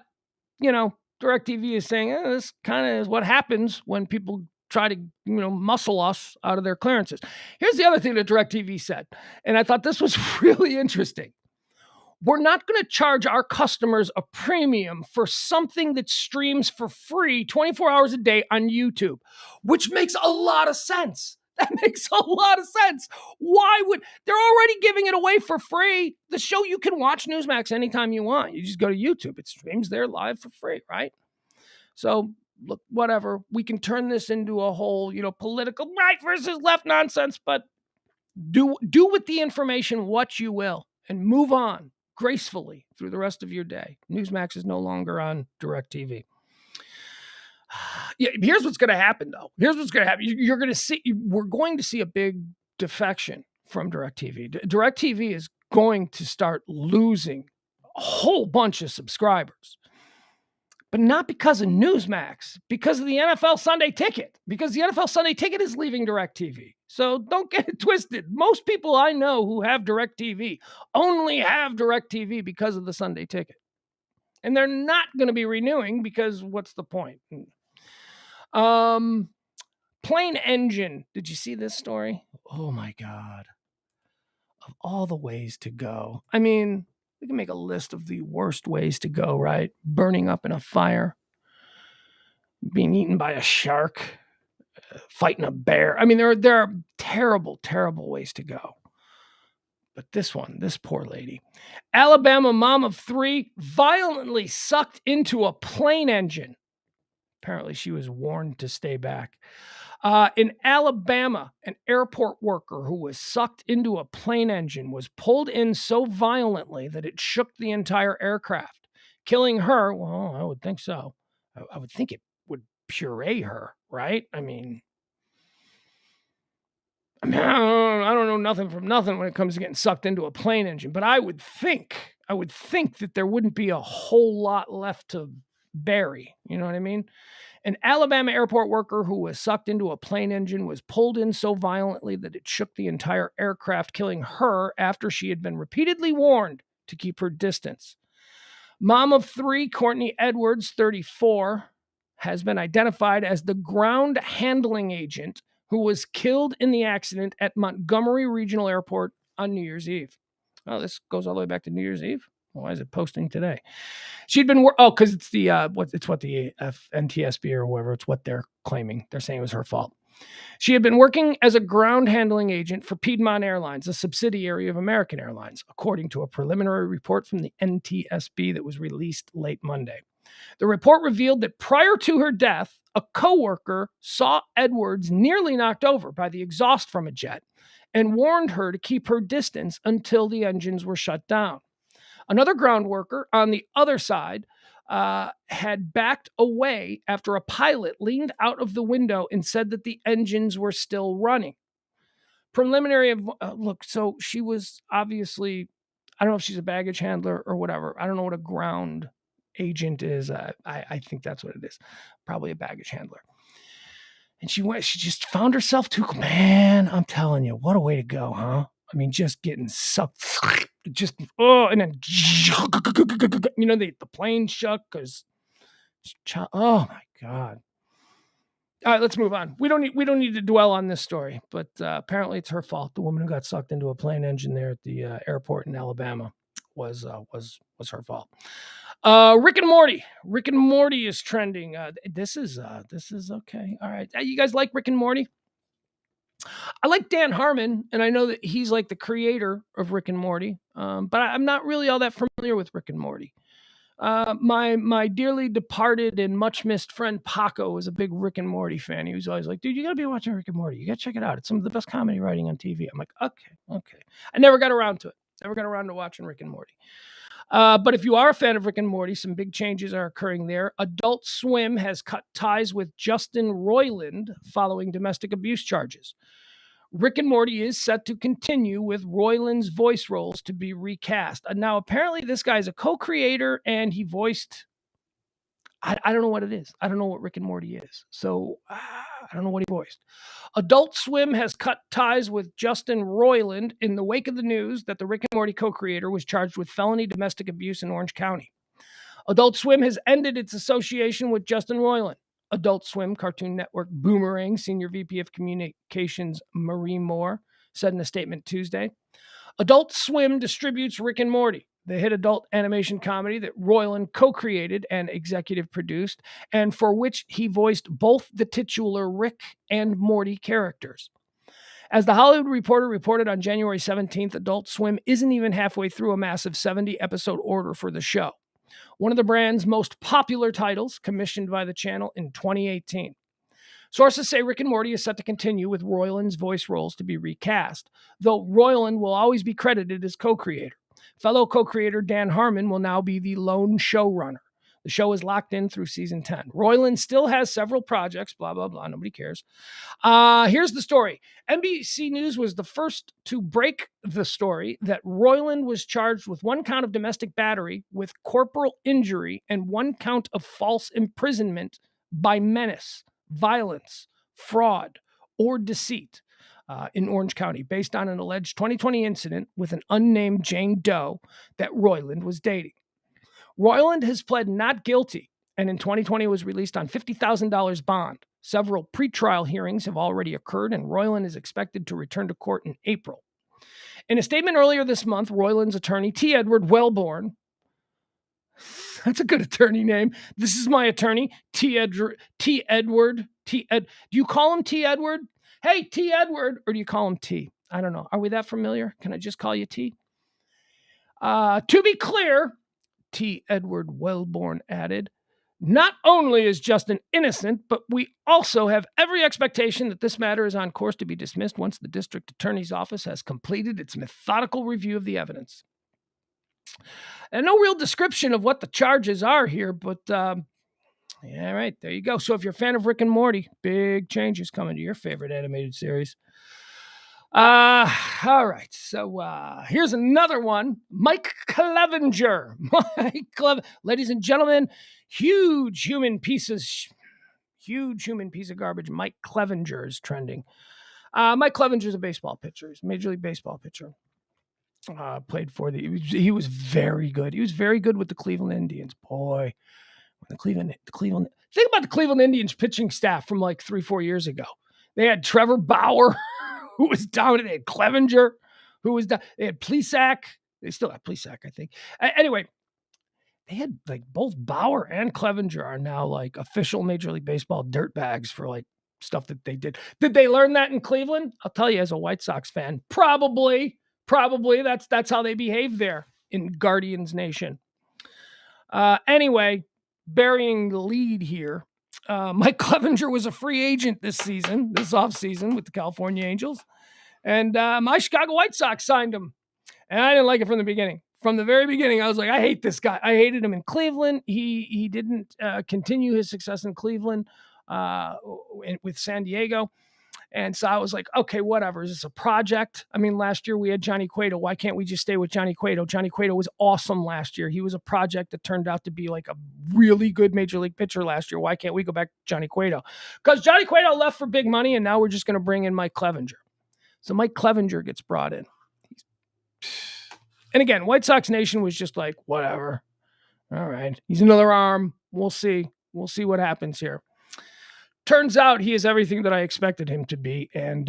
you know, DirecTV is saying this kind of is what happens when people try to, muscle us out of their clearances. Here's the other thing that DirecTV said, and I thought this was really interesting. We're not going to charge our customers a premium for something that streams for free 24 hours a day on YouTube, which makes a lot of sense. That makes a lot of sense. Why would they're already giving it away for free? The show, you can watch Newsmax anytime you want. You just go to YouTube. It streams there live for free, right? So look, whatever. We can turn this into a whole, political right versus left nonsense, but do with the information what you will and move on gracefully through the rest of your day. Newsmax is no longer on DirecTV. Yeah, here's what's going to happen, though. Here's what's going to happen. We're going to see a big defection from DirecTV. DirecTV is going to start losing a whole bunch of subscribers. But not because of Newsmax, because of the NFL Sunday Ticket, because the NFL Sunday Ticket is leaving DirecTV. So don't get it twisted. Most people I know who have DirecTV only have DirecTV because of the Sunday Ticket. And they're not going to be renewing because what's the point? Plane engine. Did you see this story? Oh my God. Of all the ways to go. I mean, we can make a list of the worst ways to go, right? Burning up in a fire, being eaten by a shark, fighting a bear. I mean, there are terrible, terrible ways to go. But this poor lady. Alabama mom of 3 violently sucked into a plane engine. Apparently, she was warned to stay back. In Alabama, an airport worker who was sucked into a plane engine was pulled in so violently that it shook the entire aircraft, killing her. Well, I would think so. I would think it would puree her, right? I mean, I don't know nothing from nothing when it comes to getting sucked into a plane engine, but I would think that there wouldn't be a whole lot left to bury. You know what I mean? An Alabama airport worker who was sucked into a plane engine was pulled in so violently that it shook the entire aircraft, killing her after she had been repeatedly warned to keep her distance. Mom of 3, Courtney Edwards, 34, has been identified as the ground handling agent who was killed in the accident at Montgomery Regional Airport on New Year's Eve. Oh, this goes all the way back to New Year's Eve? Why is it posting today? She'd been because it's the NTSB or whoever. It's what they're claiming. They're saying it was her fault. She had been working as a ground handling agent for Piedmont Airlines, a subsidiary of American Airlines, according to a preliminary report from the NTSB that was released late Monday. The report revealed that prior to her death, a coworker saw Edwards nearly knocked over by the exhaust from a jet and warned her to keep her distance until the engines were shut down. Another ground worker on the other side had backed away after a pilot leaned out of the window and said that the engines were still running. Preliminary look, so she was obviously, I don't know if she's a baggage handler or whatever. I don't know what a ground agent is. I think that's what it is. Probably a baggage handler. And she just found herself too. Man, I'm telling you, what a way to go, huh? I mean, just getting sucked, and then, the plane shook because, oh my God. All right, let's move on. We don't need to dwell on this story, but apparently it's her fault. The woman who got sucked into a plane engine there at the airport in Alabama was her fault. Rick and Morty. Rick and Morty is trending. This is okay. All right, you guys like Rick and Morty? I like Dan Harmon, and I know that he's like the creator of Rick and Morty, but I'm not really all that familiar with Rick and Morty. My dearly departed and much missed friend Paco was a big Rick and Morty fan. He was always like, dude, you gotta be watching Rick and Morty. You gotta check it out. It's some of the best comedy writing on TV. I'm like, okay. I never got around to it. Never got around to watching Rick and Morty. But if you are a fan of Rick and Morty, some big changes are occurring there. Adult Swim has cut ties with Justin Roiland following domestic abuse charges. Rick and Morty is set to continue with Roiland's voice roles to be recast. Now, apparently, this guy's a co-creator, and he voiced. I don't know what it is. I don't know what Rick and Morty is. So I don't know what he voiced. Adult Swim has cut ties with Justin Roiland in the wake of the news that the Rick and Morty co-creator was charged with felony domestic abuse in Orange County. Adult Swim has ended its association with Justin Roiland. Adult Swim, Cartoon Network Boomerang Senior VP of Communications Marie Moore said in a statement Tuesday. Adult Swim distributes Rick and Morty, the hit adult animation comedy that Roiland co-created and executive produced, and for which he voiced both the titular Rick and Morty characters. As the Hollywood Reporter reported on January 17th, Adult Swim isn't even halfway through a massive 70-episode order for the show, one of the brand's most popular titles commissioned by the channel in 2018. Sources say Rick and Morty is set to continue with Roiland's voice roles to be recast, though Roiland will always be credited as co-creator. Fellow co-creator Dan Harmon will now be the lone showrunner. The show is locked in through season 10. Roiland still has several projects, blah, blah, blah. Nobody cares. Here's the story. NBC News was the first to break the story that Roiland was charged with 1 count of domestic battery with corporal injury and 1 count of false imprisonment by menace, violence, fraud, or deceit in Orange County, based on an alleged 2020 incident with an unnamed Jane Doe that Roiland was dating. Roiland has pled not guilty and in 2020 was released on $50,000 bond. Several pretrial hearings have already occurred, and Roiland is expected to return to court in April. In a statement earlier this month, Roiland's attorney, T. Edward Wellborn, that's a good attorney name. This is my attorney, T. Edward. Do you call him T. Edward? Hey, T. Edward, or do you call him T? I don't know. Are we that familiar? Can I just call you T? To be clear, T. Edward Wellborn added, not only is Justin innocent, but we also have every expectation that this matter is on course to be dismissed once the district attorney's office has completed its methodical review of the evidence. And no real description of what the charges are here, but yeah, right, there you go. So if you're a fan of Rick and Morty, big changes coming to your favorite animated series. All right. So here's another one. Mike Clevenger. Ladies and gentlemen, huge human piece of garbage. Mike Clevenger is trending. Mike Clevenger is a baseball pitcher. He's a Major League Baseball pitcher. Played for he was very good. He was very good with the Cleveland Indians. Boy, the Cleveland. Think about the Cleveland Indians pitching staff from like 3-4 years ago. They had Trevor Bauer, who was down. They had Clevenger, who was down. They had Plesac. They still have Plesac, I think. Anyway, they had like both Bauer and Clevenger are now like official Major League Baseball dirtbags for like stuff that they did. Did they learn that in Cleveland? I'll tell you, as a White Sox fan, probably that's how they behave there in Guardians Nation. Anyway, burying the lead here. Mike Clevenger was a free agent this offseason with the California Angels. And my Chicago White Sox signed him. And I didn't like it from the beginning. From the very beginning, I was like, I hate this guy. I hated him in Cleveland. He didn't continue his success in Cleveland with San Diego. And so I was like, okay, whatever. Is this a project? I mean, last year we had Johnny Cueto. Why can't we just stay with Johnny Cueto? Johnny Cueto was awesome last year. He was a project that turned out to be like a really good major league pitcher last year. Why can't we go back to Johnny Cueto? Because Johnny Cueto left for big money, and now we're just going to bring in Mike Clevenger. So Mike Clevenger gets brought in. And again, White Sox Nation was just like, whatever. All right. He's another arm. We'll see. We'll see what happens here. Turns out he is everything that I expected him to be. And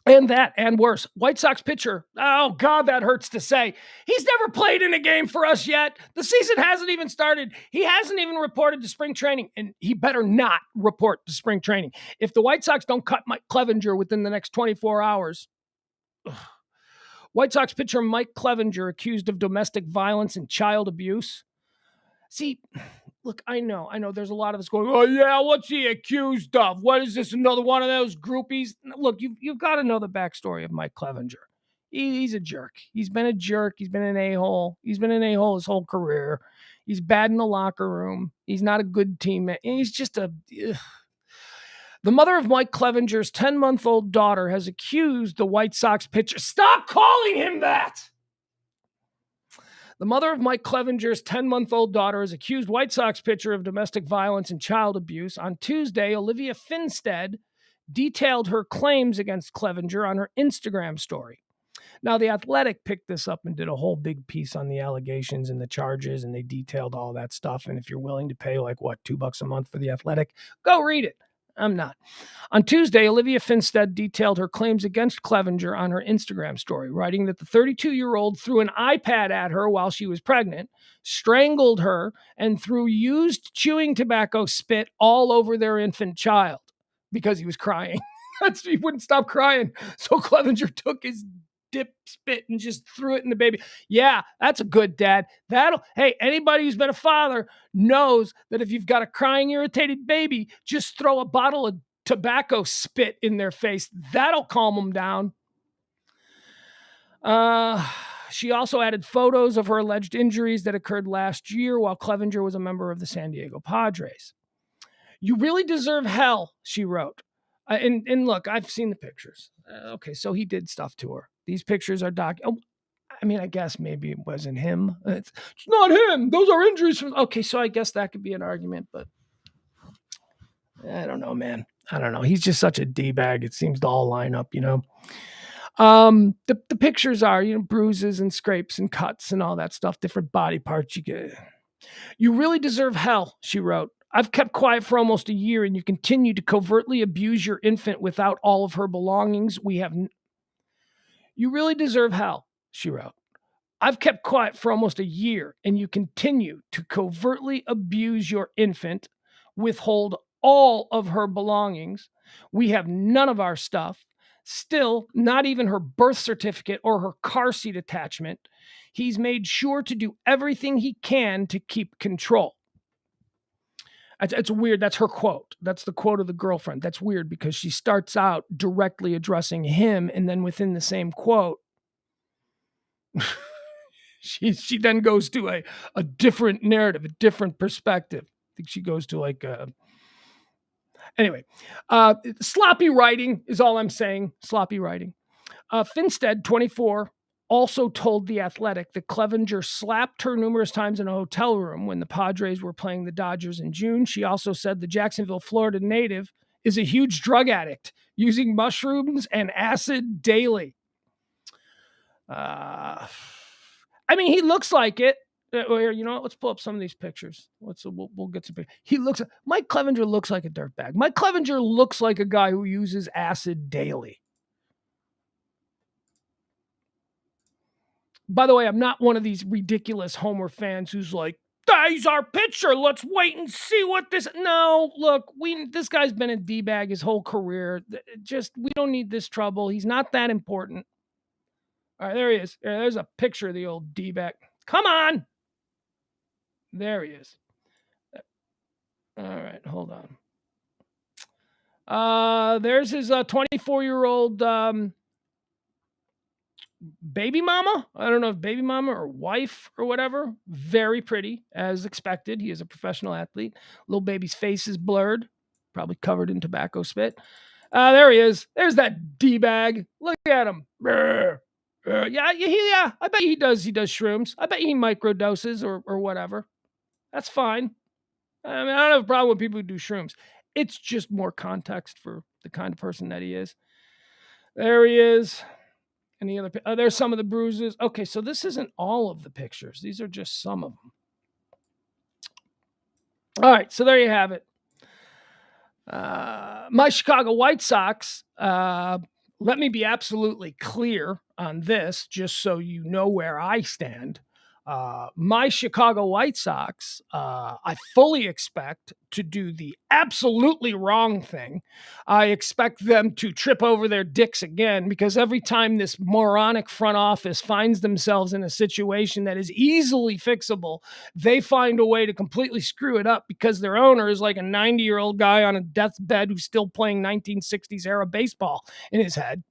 that and worse. White Sox pitcher. Oh, God, that hurts to say. He's never played in a game for us yet. The season hasn't even started. He hasn't even reported to spring training, and he better not report to spring training. If the White Sox don't cut Mike Clevenger within the next 24 hours, White Sox pitcher Mike Clevenger accused of domestic violence and child abuse. See, look, I know there's a lot of us going, oh, yeah, what's he accused of? What is this, another one of those groupies? Look, you've got to know the backstory of Mike Clevenger. He's a jerk. He's been a jerk. He's been an a-hole. He's been an a-hole his whole career. He's bad in the locker room. He's not a good teammate. He's just a... Ugh. The mother of Mike Clevenger's 10-month-old daughter has accused the White Sox pitcher... Stop calling him that! The mother of Mike Clevenger's 10-month-old daughter has accused White Sox pitcher of domestic violence and child abuse. On Tuesday, Olivia Finstead detailed her claims against Clevenger on her Instagram story. Now, The Athletic picked this up and did a whole big piece on the allegations and the charges, and they detailed all that stuff. And if you're willing to pay, like, what, $2 a month for The Athletic, go read it. I'm not. On Tuesday, Olivia Finstead detailed her claims against Clevenger on her Instagram story, writing that the 32-year-old threw an iPad at her while she was pregnant, strangled her, and threw used chewing tobacco spit all over their infant child because he was crying. He wouldn't stop crying. So Clevenger took his dip spit and just threw it in the baby. Yeah, that's a good dad. Hey, anybody who's been a father knows that if you've got a crying, irritated baby, just throw a bottle of tobacco spit in their face. That'll calm them down. She also added photos of her alleged injuries that occurred last year while Clevenger was a member of the San Diego Padres. You really deserve hell, she wrote. And look, I've seen the pictures. Okay, so he did stuff to her. These pictures are I guess maybe it wasn't him. It's not him. Those are injuries. Okay, so I guess that could be an argument, but I don't know, man. I don't know. He's just such a D-bag. It seems to all line up, The pictures are, bruises and scrapes and cuts and all that stuff, different body parts you get. You really deserve hell, she wrote. I've kept quiet for almost a year, and you continue to covertly abuse your infant without all of her belongings. You really deserve hell, she wrote. I've kept quiet for almost a year, and you continue to covertly abuse your infant, withhold all of her belongings. We have none of our stuff. Still, not even her birth certificate or her car seat attachment. He's made sure to do everything he can to keep control. It's weird. That's her quote. That's the quote of the girlfriend. That's weird because she starts out directly addressing him, and then within the same quote, she then goes to a different narrative, a different perspective. I think she goes to anyway, sloppy writing is all I'm saying. Sloppy writing. Finstead, 24, also told The Athletic that Clevenger slapped her numerous times in a hotel room when the Padres were playing the Dodgers in June. She also said the Jacksonville, Florida native is a huge drug addict, using mushrooms and acid daily. He looks like it. Let's pull up some of these pictures. We'll get some pictures. Mike Clevenger looks like a dirtbag. Mike Clevenger looks like a guy who uses acid daily. By the way, I'm not one of these ridiculous Homer fans who's like, he's our pitcher. Let's wait and see what this. No, look, this guy's been a D-bag his whole career. We don't need this trouble. He's not that important. All right, there he is. There's a picture of the old D-bag. Come on. There he is. All right, hold on. There's his 24-year-old baby mama. I don't know if baby mama or wife or whatever. Very pretty, as expected. He is a professional athlete. Little baby's face is blurred, probably covered in tobacco spit. There he is. There's that D-bag. Look at him. Yeah. I bet he does shrooms. I bet he microdoses or whatever. That's fine. I mean, I don't have a problem with people who do shrooms. It's just more context for the kind of person that he is. There he is. Any other? There's some of the bruises. Okay, so this isn't all of the pictures. These are just some of them. All right, so there you have it. My Chicago White Sox, let me be absolutely clear on this, just so you know where I stand. My Chicago White Sox, I fully expect to do the absolutely wrong thing. I expect them to trip over their dicks again, because every time this moronic front office finds themselves in a situation that is easily fixable, they find a way to completely screw it up because their owner is like a 90-year-old guy on a deathbed who's still playing 1960s era baseball in his head.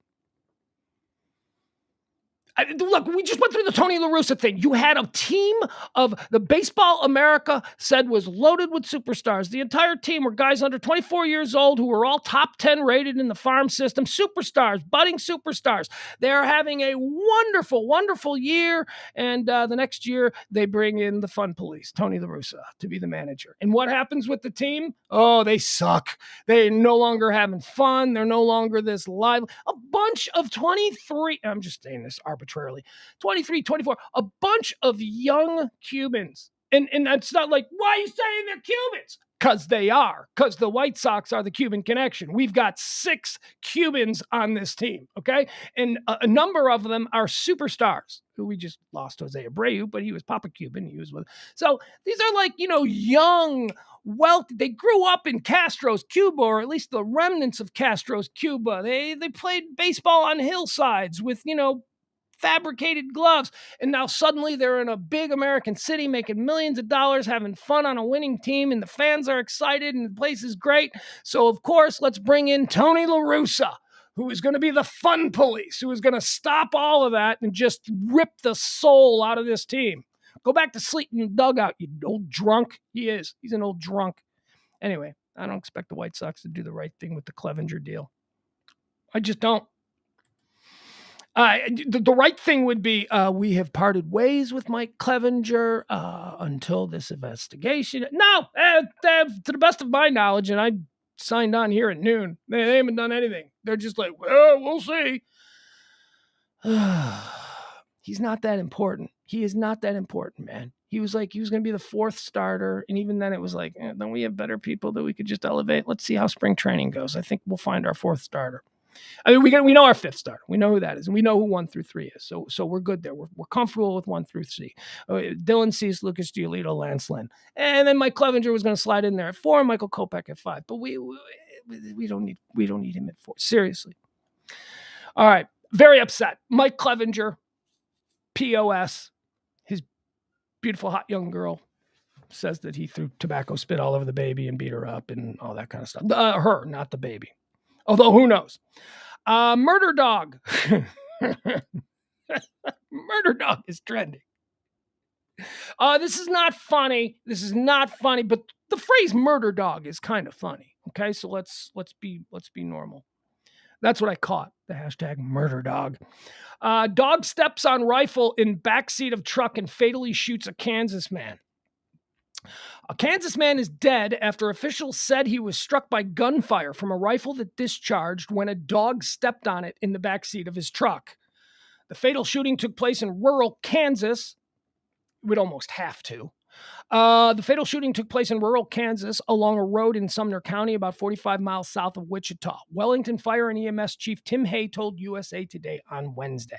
Look, we just went through the Tony La Russa thing. You had a team of the Baseball America said was loaded with superstars. The entire team were guys under 24 years old who were all top 10 rated in the farm system. Superstars, budding superstars. They're having a wonderful, wonderful year. And the next year, they bring in the fun police, Tony La Russa, to be the manager. And what happens with the team? Oh, they suck. They're no longer having fun. They're no longer this live. A bunch of 23, I'm just saying this arbitrarily, 23, 24, a bunch of young Cubans. And it's not like, why are you saying they're Cubans? Because they are. Because the White Sox are the Cuban connection. We've got 6 Cubans on this team, okay? And a number of them are superstars, who we just lost Jose Abreu, but he was Papa Cuban. He was with. So these are like, young, wealthy. They grew up in Castro's Cuba, or at least the remnants of Castro's Cuba. They played baseball on hillsides with, fabricated gloves, and now suddenly they're in a big American city making millions of dollars, having fun on a winning team, and the fans are excited and the place is great. So of course, let's bring in Tony La Russa, who is going to be the fun police, who is going to stop all of that and just rip the soul out of this team. Go back to sleep in the dugout, you old drunk. He's an old drunk. Anyway, I don't expect the White Sox to do the right thing with the Clevenger deal. I just don't. The right thing would be, we have parted ways with Mike Clevenger until this investigation. No, to the best of my knowledge, and I signed on here at noon, they haven't done anything. They're just like, well, we'll see. He's not that important. He is not that important, man. He was going to be the 4th starter. And even then it was like, don't we have better people that we could just elevate? Let's see how spring training goes. I think we'll find our 4th starter. I mean, we know our 5th starter. We know who that is, and we know who 1 through 3 is. So we're good there. We're comfortable with 1 through 3. Dylan Cease, Lucas Giolito, Lance Lynn, and then Mike Clevenger was going to slide in there at 4, and Michael Kopech at 5. But we don't need him at 4. Seriously. All right, very upset. Mike Clevenger, POS, his beautiful hot young girl says that he threw tobacco spit all over the baby and beat her up and all that kind of stuff. Her, not the baby. Although, who knows? Murder Dog. Murder Dog is trending. This is not funny. But the phrase murder dog is kind of funny. Okay, so let's be normal. That's what I caught, the hashtag murder dog. Dog steps on rifle in backseat of truck and fatally shoots a Kansas man. A Kansas man is dead after officials said he was struck by gunfire from a rifle that discharged when a dog stepped on it in the backseat of his truck. The fatal shooting took place in rural Kansas. We'd almost have to. The fatal shooting took place in rural Kansas along a road in Sumner County, about 45 miles south of Wichita. Wellington Fire and EMS Chief Tim Hay told USA Today on Wednesday.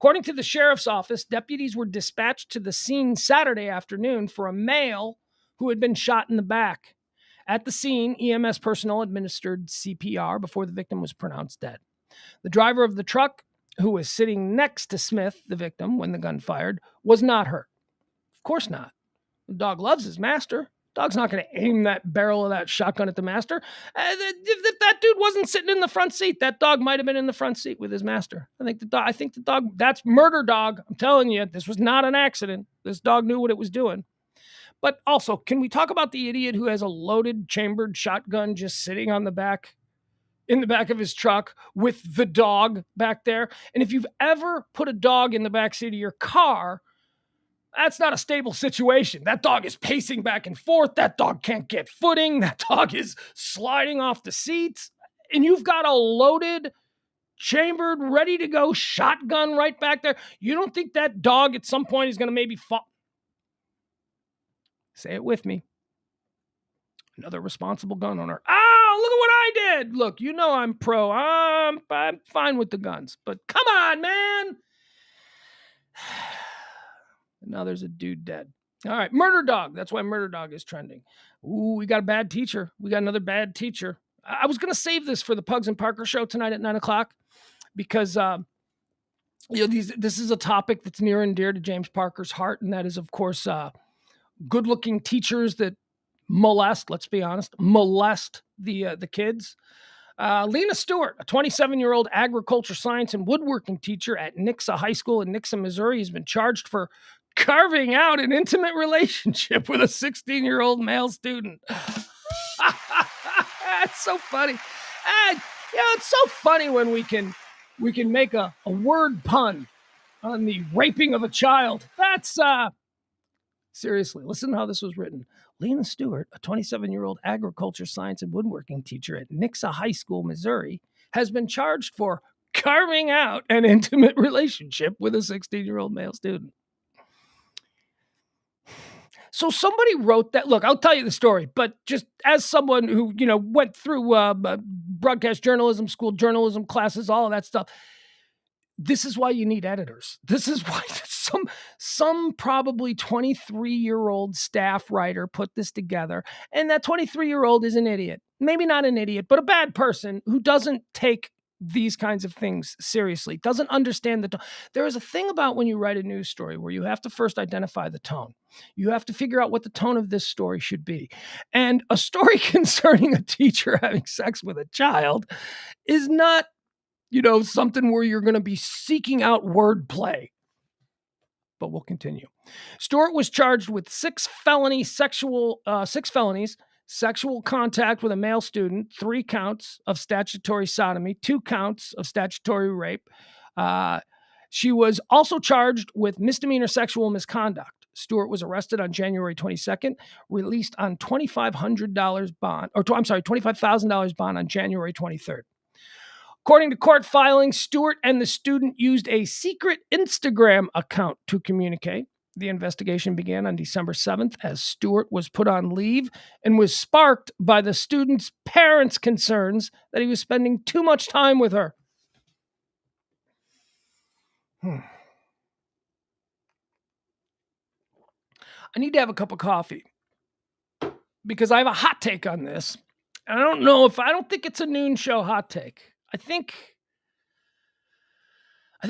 According to the sheriff's office, deputies were dispatched to the scene Saturday afternoon for a male who had been shot in the back. At the scene, EMS personnel administered CPR before the victim was pronounced dead. The driver of the truck, who was sitting next to Smith, the victim, when the gun fired, was not hurt. Of course not. The dog loves his master. Dog's not going to aim that barrel of that shotgun at the master. If that dude wasn't sitting in the front seat, that dog might have been in the front seat with his master. I think the dog, that's murder dog. I'm telling you, this was not an accident. This dog knew what it was doing. But also, can we talk about the idiot who has a loaded chambered shotgun just sitting in the back of his truck with the dog back there? And if you've ever put a dog in the back seat of your car, that's not a stable situation. That dog is pacing back and forth. That dog can't get footing. That dog is sliding off the seats. And you've got a loaded, chambered, ready to go shotgun right back there. You don't think that dog at some point is going to maybe fall? Say it with me. Another responsible gun owner. Oh, look at what I did. Look, you know I'm pro. I'm fine with the guns. But come on, man. Now there's a dude dead. All right, murder dog. That's why murder dog is trending. Ooh, we got a bad teacher. We got another bad teacher. I was going to save this for the Pugs and Parker show tonight at 9:00 because this is a topic that's near and dear to James Parker's heart, and that is, of course, good-looking teachers that molest. Let's be honest, molest the kids. Lena Stewart, a 27-year-old agriculture science and woodworking teacher at Nixa High School in Nixa, Missouri, has been charged for carving out an intimate relationship with a 16-year-old male student. That's so funny. It's so funny when we can make a word pun on the raping of a child. That's seriously, listen to how this was written. Lena Stewart, a 27-year-old agriculture science and woodworking teacher at Nixa High School, Missouri, has been charged for carving out an intimate relationship with a 16-year-old male student. So somebody wrote that. Look, I'll tell you the story, but just as someone who, went through broadcast journalism, school journalism classes, all of that stuff, this is why you need editors. This is why some probably 23-year-old staff writer put this together. And that 23-year-old is an idiot. Maybe not an idiot, but a bad person who doesn't take these kinds of things seriously, doesn't understand the tone. There is a thing about when you write a news story where you have to first identify the tone. You have to figure out what the tone of this story should be. And a story concerning a teacher having sex with a child is not, something where you're going to be seeking out wordplay. But we'll continue. Stewart was charged with 6 felonies, sexual contact with a male student, 3 counts of statutory sodomy, 2 counts of statutory rape. She was also charged with misdemeanor sexual misconduct. Stewart was arrested on January 22nd, released on $2,500 bond, $25,000 bond on January 23rd. According to court filings, Stewart and the student used a secret Instagram account to communicate. The investigation began on December 7th as Stewart was put on leave and was sparked by the student's parents' concerns that he was spending too much time with her. I need to have a cup of coffee because I have a hot take on this. And I don't think it's a noon show hot take. I think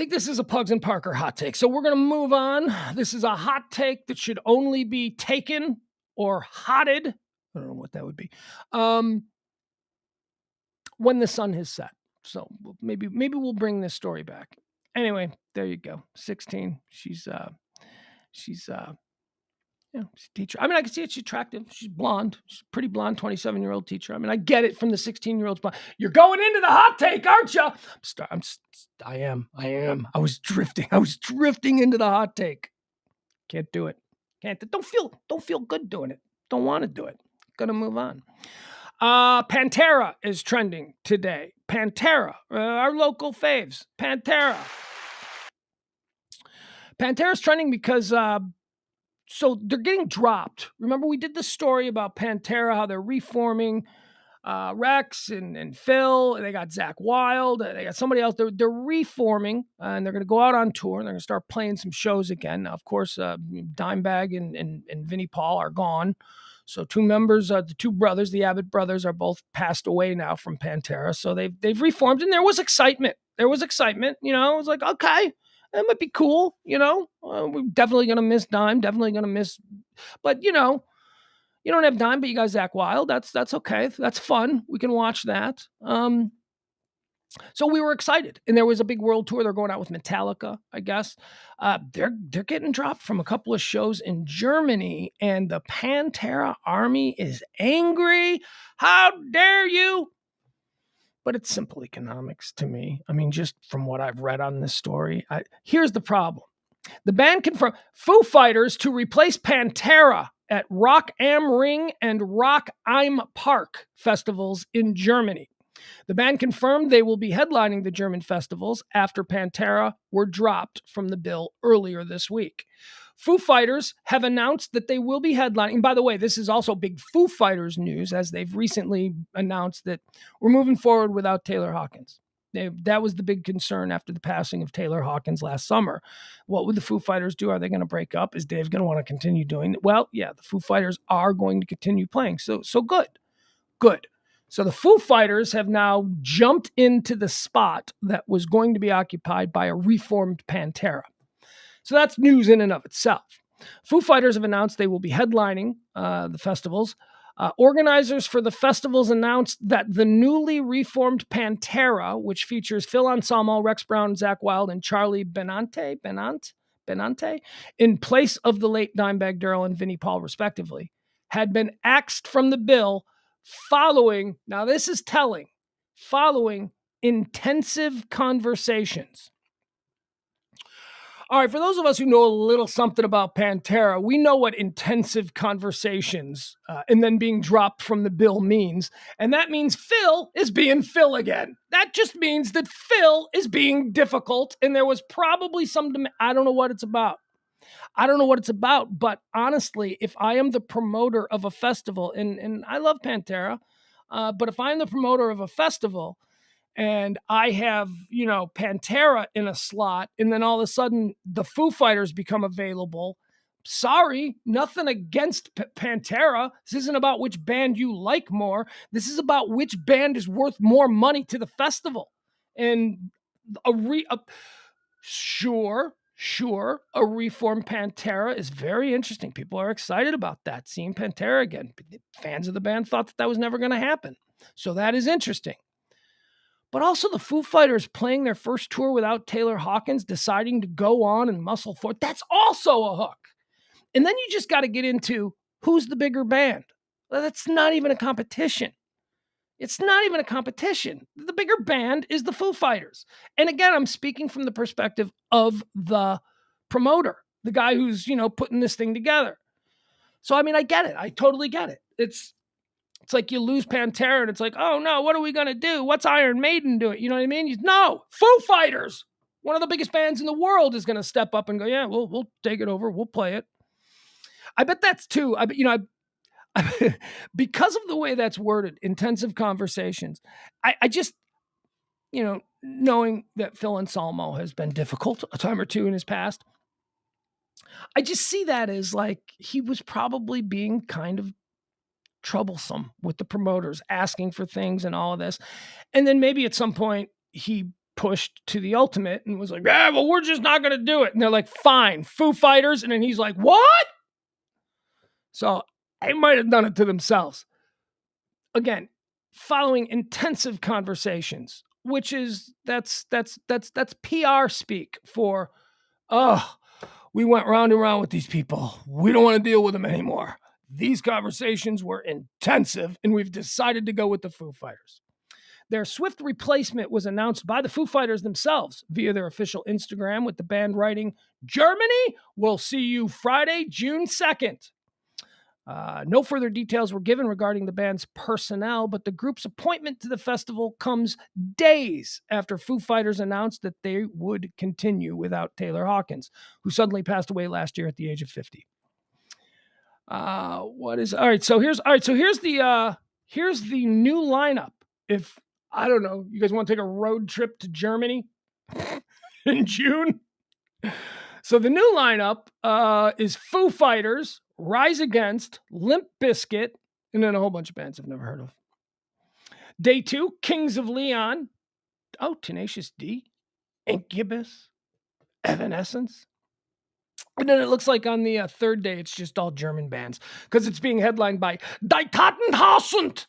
this is a Pugs and Parker hot take. So we're going to move on. This is a hot take that should only be taken or hotted. I don't know what that would be. When the sun has set. So maybe we'll bring this story back. Anyway, there you go. 16. She's she's a teacher. I mean, I can see it. She's attractive. She's blonde. She's a pretty blonde 27-year-old teacher. I mean, I get it from the 16-year-olds. You're going into the hot take, aren't you? I am. I was drifting into the hot take. Can't do it. Don't feel good doing it. Don't want to do it. Gonna move on. Pantera is trending today. Pantera, our local faves. Pantera's trending because so they're getting dropped. Remember, we did the story about Pantera, how they're reforming. Rex and Phil. They got Zach Wilde. They got somebody else. They're reforming, and they're going to go out on tour. And they're going to start playing some shows again. Now, of course, Dimebag and Vinnie Paul are gone. So two members, the two brothers, the Abbott brothers, are both passed away now from Pantera. So they've reformed, and there was excitement. It was like, okay, that might be cool. We're definitely going to miss Dime. Definitely going to miss, but you don't have Dime, but you got Zach Wilde. That's okay. That's fun. We can watch that. So we were excited, and there was a big world tour. They're going out with Metallica, I guess. They're getting dropped from a couple of shows in Germany, and the Pantera Army is angry. How dare you? But it's simple economics to me. I mean, just from what I've read on this story, here's the problem. The band confirmed Foo Fighters to replace Pantera at Rock am Ring and Rock im Park festivals in Germany. The band confirmed they will be headlining the German festivals after Pantera were dropped from the bill earlier this week. Foo Fighters have announced that they will be headlining. And by the way, this is also big Foo Fighters news, as they've recently announced that we're moving forward without Taylor Hawkins. That was the big concern after the passing of Taylor Hawkins last summer. What would the Foo Fighters do? Are they going to break up? Is Dave going to want to continue doing it? Well, yeah, the Foo Fighters are going to continue playing. So good. So the Foo Fighters have now jumped into the spot that was going to be occupied by a reformed Pantera. So that's news in and of itself. Foo Fighters have announced they will be headlining the festivals. Organizers for the festivals announced that the newly reformed Pantera, which features Phil Anselmo, Rex Brown, Zach Wilde, and Charlie Benante, in place of the late Dimebag Darrell and Vinnie Paul, respectively, had been axed from the bill following, now this is telling, following intensive conversations. All right, for those of us who know a little something about Pantera, we know what intensive conversations and then being dropped from the bill means. And that means Phil is being Phil again. That just means that Phil is being difficult. And there was probably I don't know what it's about. But honestly, if I am the promoter of a festival, and I love Pantera, but if I'm the promoter of a festival, and I have, Pantera in a slot, and then all of a sudden the Foo Fighters become available. Sorry, nothing against Pantera. This isn't about which band you like more. This is about which band is worth more money to the festival. And a reformed Pantera is very interesting. People are excited about that, seeing Pantera again. Fans of the band thought that was never going to happen. So that is interesting. But also the Foo Fighters playing their first tour without Taylor Hawkins, deciding to go on and muscle forward. That's also a hook. And then you just got to get into who's the bigger band. Well, that's not even a competition. It's not even a competition. The bigger band is the Foo Fighters. And again, I'm speaking from the perspective of the promoter, the guy who's, putting this thing together. So, I mean, I get it. I totally get it. It's like you lose Pantera and it's like, oh no, what are we going to do? What's Iron Maiden doing? You know what I mean? No, Foo Fighters, one of the biggest bands in the world, is going to step up and go, yeah, we'll take it over. We'll play it. I bet that's too, because of the way that's worded, intensive conversations, I just, knowing that Phil Anselmo has been difficult a time or two in his past, I just see that as like, he was probably being kind of troublesome with the promoters, asking for things and all of this. And then maybe at some point he pushed to the ultimate and was like, yeah, well, we're just not going to do it. And they're like, fine, Foo Fighters. And then he's like, what? So they might have done it to themselves. Again, following intensive conversations, which is that's PR speak for, we went round and round with these people. We don't want to deal with them anymore. These conversations were intensive, and we've decided to go with the Foo Fighters. Their swift replacement was announced by the Foo Fighters themselves via their official Instagram, with the band writing, Germany, we'll see you Friday, June 2nd. No further details were given regarding the band's personnel, but the group's appointment to the festival comes days after Foo Fighters announced that they would continue without Taylor Hawkins, who suddenly passed away last year at the age of 50. So here's Here's the new lineup. If, I don't know, you guys want to take a road trip to Germany in June? So the new lineup is Foo Fighters, Rise Against, Limp Bizkit, and then a whole bunch of bands I've never heard of. Day 2, Kings of Leon. Oh, Tenacious D, Incubus, Evanescence. And then it looks like on the third day, it's just all German bands because it's being headlined by Die Tatenhausend.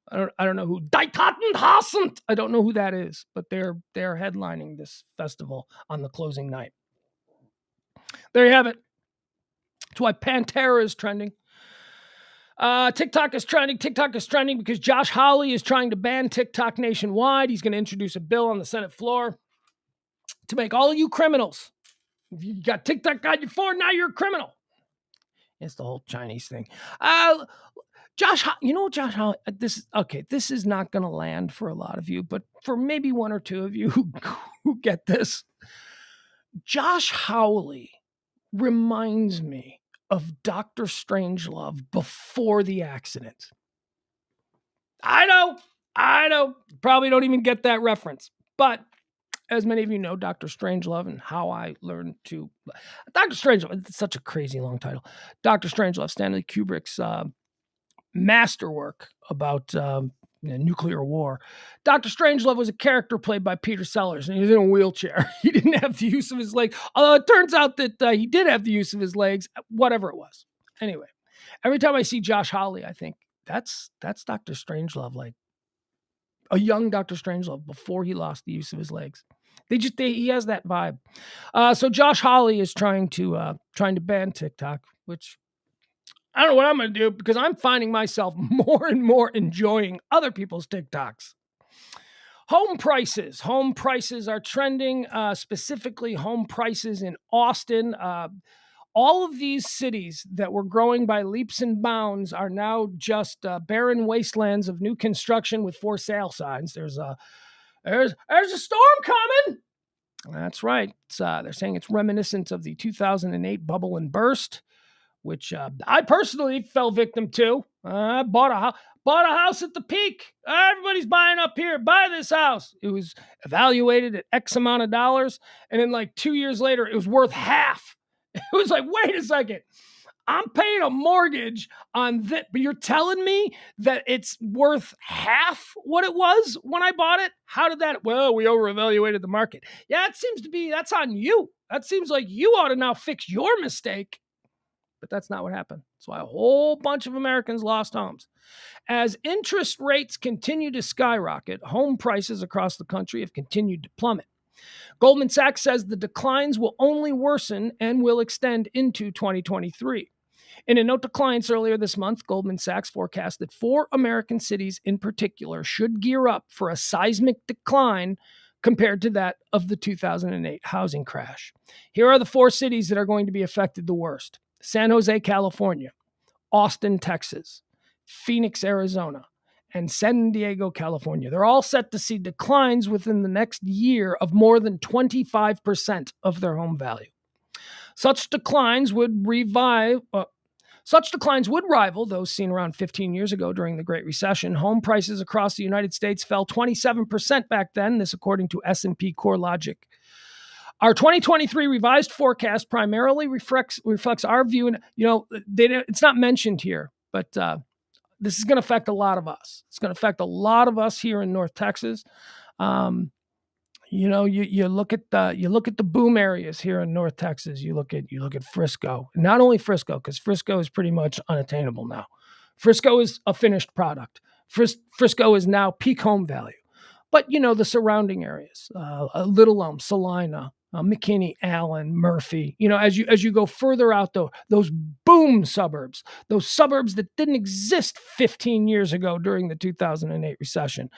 I don't know who Die Tatenhausend. I don't know who that is, but they're headlining this festival on the closing night. There you have it. That's why Pantera is trending. TikTok is trending. TikTok is trending because Josh Hawley is trying to ban TikTok nationwide. He's going to introduce a bill on the Senate floor to make all of you criminals. If you got TikTok on your phone, now you're a criminal. It's the whole Chinese thing. Josh Hawley, this is not going to land for a lot of you, but for maybe one or two of you who get this, Josh Hawley reminds me of Dr. Strangelove before the accident. I know, probably don't even get that reference, but as many of you know, Dr. Strangelove and how I learned to... Dr. Strangelove, it's such a crazy long title. Dr. Strangelove, Stanley Kubrick's masterwork about nuclear war. Dr. Strangelove was a character played by Peter Sellers, and he was in a wheelchair. He didn't have the use of his leg, although it turns out that he did have the use of his legs, whatever it was. Anyway, every time I see Josh Hawley, I think, that's Dr. Strangelove, like a young Dr. Strangelove before he lost the use of his legs. He has that vibe. So Josh Hawley is trying to ban TikTok, which I don't know what I'm going to do because I'm finding myself more and more enjoying other people's TikToks. Home prices. Home prices are trending, specifically home prices in Austin. All of these cities that were growing by leaps and bounds are now just barren wastelands of new construction with for sale signs. There's a storm coming. That's right. They're saying it's reminiscent of the 2008 bubble and burst, which I personally fell victim to. I bought a house at the peak. Everybody's buying up here. Buy this house. It was evaluated at X amount of dollars, and then like 2 years later, it was worth half. It was like, wait a second. I'm paying a mortgage on that, but you're telling me that it's worth half what it was when I bought it? How did that? Well, we over-evaluated the market. Yeah, it seems to be, that's on you. That seems like you ought to now fix your mistake. But that's not what happened. That's why a whole bunch of Americans lost homes. As interest rates continue to skyrocket, home prices across the country have continued to plummet. Goldman Sachs says the declines will only worsen and will extend into 2023. In a note to clients earlier this month, Goldman Sachs forecast that 4 American cities in particular should gear up for a seismic decline compared to that of the 2008 housing crash. Here are the 4 cities that are going to be affected the worst: San Jose, California, Austin, Texas, Phoenix, Arizona, and San Diego, California. They're all set to see declines within the next year of more than 25% of their home value. Such declines would rival those seen around 15 years ago during the Great Recession. Home prices across the United States fell 27% back then, this according to S&P CoreLogic. Our 2023 revised forecast primarily reflects our view, and it's not mentioned here, but this is going to affect a lot of us. It's going to affect a lot of us here in North Texas. You look at the boom areas here in North Texas. You look at Frisco. Not only Frisco, because Frisco is pretty much unattainable now. Frisco is a finished product. Frisco is now peak home value. But the surrounding areas, Little Elm, Salina, McKinney, Allen, Murphy. As you go further out, though, those boom suburbs, those suburbs that didn't exist 15 years ago during the 2008 recession,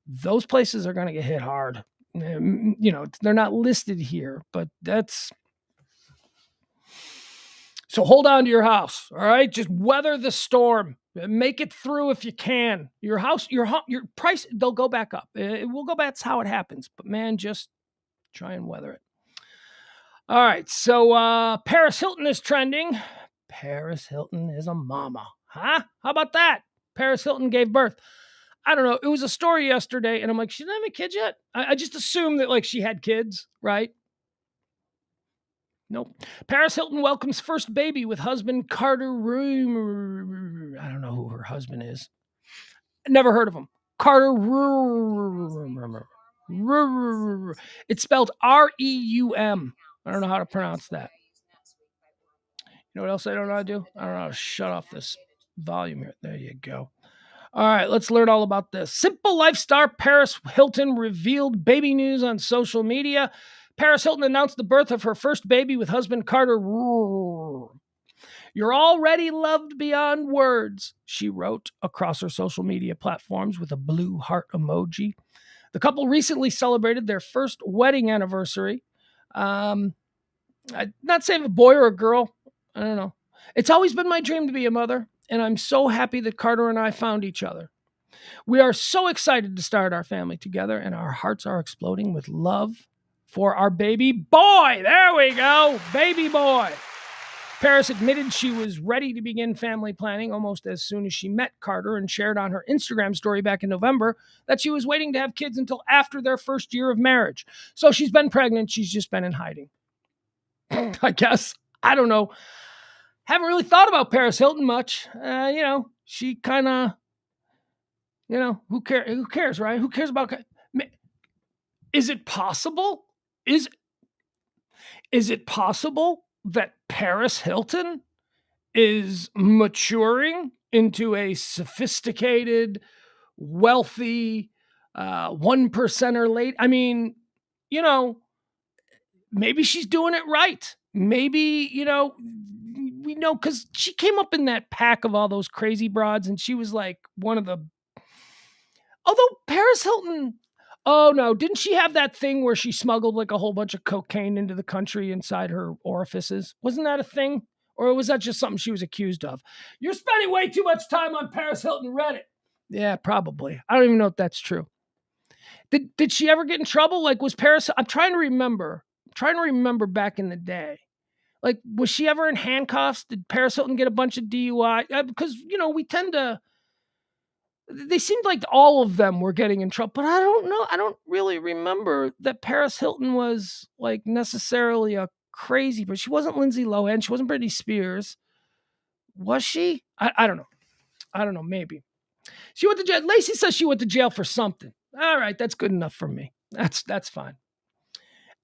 those places are going to get hit hard. They're not listed here, but that's... So hold on to your house, all right? Just weather the storm. Make it through if you can. Your house, your price, they'll go back up. It will go back. That's how it happens. But man, just try and weather it. All right, so Paris Hilton is trending. Paris Hilton is a mama. Huh? How about that? Paris Hilton gave birth. I don't know. It was a story yesterday, and I'm like, she doesn't have kids yet. I just assumed that like she had kids, right? Nope. Paris Hilton welcomes first baby with husband Carter. I don't know who her husband is. Never heard of him. Carter. It's spelled Reum. I don't know how to pronounce that. You know what else I don't know how to do? I don't know how to shut off this volume here. There you go. All right, let's learn all about this. Simple Life star Paris Hilton revealed baby news on social media. Paris Hilton announced the birth of her first baby with husband Carter. You're already loved beyond words, she wrote across her social media platforms with a blue heart emoji. The couple recently celebrated their first wedding anniversary. I'd not say a boy or a girl. I don't know. It's always been my dream to be a mother, and I'm so happy that Carter and I found each other. We are so excited to start our family together, and our hearts are exploding with love for our baby boy. There we go, baby boy. Paris admitted she was ready to begin family planning almost as soon as she met Carter and shared on her Instagram story back in November that she was waiting to have kids until after their first year of marriage. So she's been pregnant. She's just been in hiding. I guess. I don't know. Haven't really thought about Paris Hilton much. She kind of, who cares, right? Who cares about... Is it possible? Is it possible that Paris Hilton is maturing into a sophisticated, wealthy, one percenter lady? I mean, maybe she's doing it right. Maybe, we know because she came up in that pack of all those crazy broads, and she was like one of the... Although Paris Hilton... Oh, no. Didn't she have that thing where she smuggled like a whole bunch of cocaine into the country inside her orifices? Wasn't that a thing? Or was that just something she was accused of? You're spending way too much time on Paris Hilton Reddit. Yeah, probably. I don't even know if that's true. Did she ever get in trouble? Like, was Paris... I'm trying to remember back in the day. Like, was she ever in handcuffs? Did Paris Hilton get a bunch of DUI? Because, we tend to... They seemed like all of them were getting in trouble, but I don't know. I don't really remember that Paris Hilton was like necessarily a crazy, but she wasn't Lindsay Lohan. She wasn't Britney Spears. Was she? I don't know. I don't know. Maybe. She went to jail. Lacey says she went to jail for something. All right. That's good enough for me. That's fine.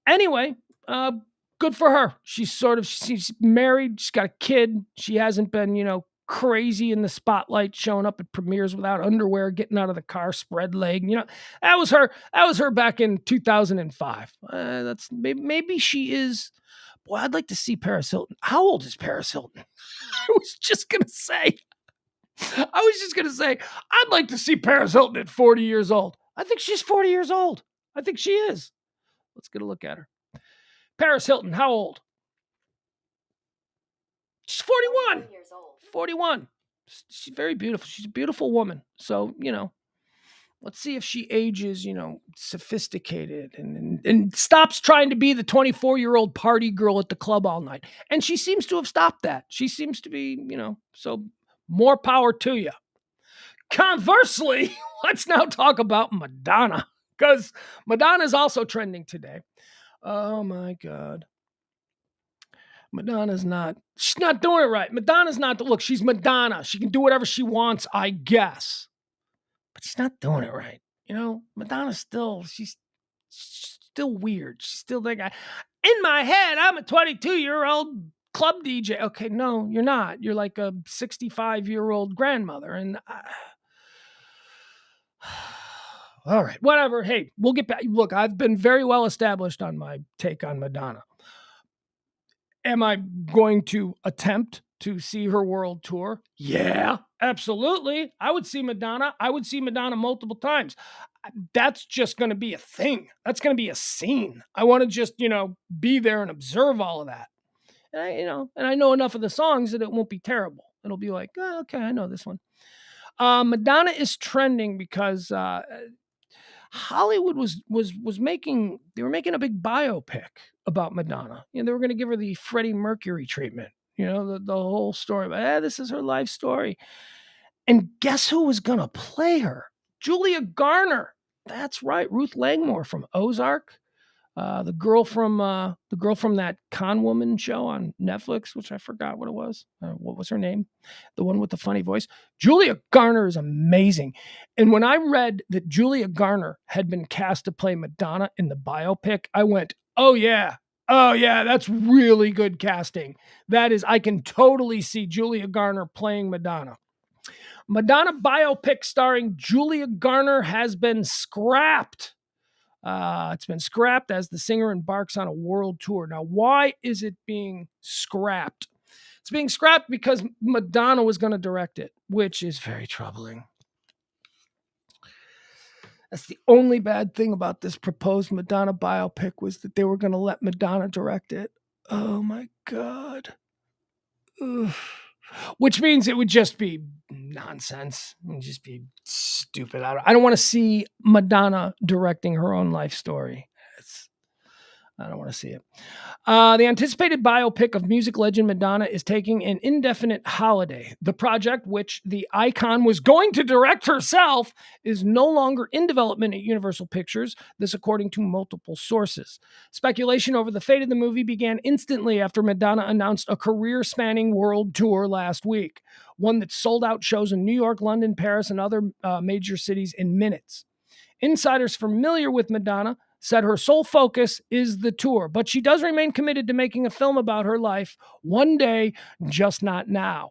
Anyway, good for her. She's married. She's got a kid. She hasn't been, crazy in the spotlight, showing up at premieres without underwear, getting out of the car, spread leg. That was her back in 2005. That's maybe she is. Boy, I'd like to see Paris Hilton. How old is Paris Hilton? I was just gonna say, I'd like to see Paris Hilton at 40 years old. I think she's 40 years old. I think she is. Let's get a look at her. Paris Hilton, how old? She's 41. 41. She's very beautiful. She's a beautiful woman. So, let's see if she ages, sophisticated and stops trying to be the 24-year-old party girl at the club all night. And she seems to have stopped that. She seems to be, so more power to you. Conversely, let's now talk about Madonna, because Madonna is also trending today. Oh my God. She's not doing it right. Look, she's Madonna. She can do whatever she wants, I guess. But she's not doing it right. Madonna's she's still weird. She's still that guy. In my head, I'm a 22-year-old club DJ. Okay, no, you're not. You're like a 65-year-old grandmother. And all right, whatever. Hey, we'll get back. Look, I've been very well established on my take on Madonna. Am I going to attempt to see her world tour? Yeah, absolutely. I would see Madonna. I would see Madonna multiple times. That's just going to be a thing. That's going to be a scene. I want to just, be there and observe all of that. And I know enough of the songs that it won't be terrible. It'll be like, oh, okay, I know this one. Madonna is trending because Hollywood was making a big biopic about Madonna. They were going to give her the Freddie Mercury treatment. The whole story about, this is her life story. And guess who was going to play her? Julia Garner. That's right, Ruth Langmore from Ozark. The girl from that Con Woman show on Netflix, which I forgot what it was. What was her name? The one with the funny voice. Julia Garner is amazing. And when I read that Julia Garner had been cast to play Madonna in the biopic, I went, "Oh yeah, that's really good casting. That is, I can totally see Julia Garner playing Madonna." Madonna biopic starring Julia Garner has been scrapped. It's been scrapped as the singer embarks on a world tour. Now, why is it being scrapped? It's being scrapped because Madonna was going to direct it, which is very troubling. That's the only bad thing about this proposed Madonna biopic, was that they were going to let Madonna direct it. Oh my God. Ugh. Which means it would just be nonsense. It would just be stupid. I don't want to see Madonna directing her own life story. I don't want to see it. The anticipated biopic of music legend Madonna is taking an indefinite holiday. The project, which the icon was going to direct herself, is no longer in development at Universal Pictures, this according to multiple sources. Speculation over the fate of the movie began instantly after Madonna announced a career-spanning world tour last week, one that sold out shows in New York, London, Paris, and other major cities in minutes. Insiders familiar with Madonna said her sole focus is the tour, but she does remain committed to making a film about her life one day, just not now.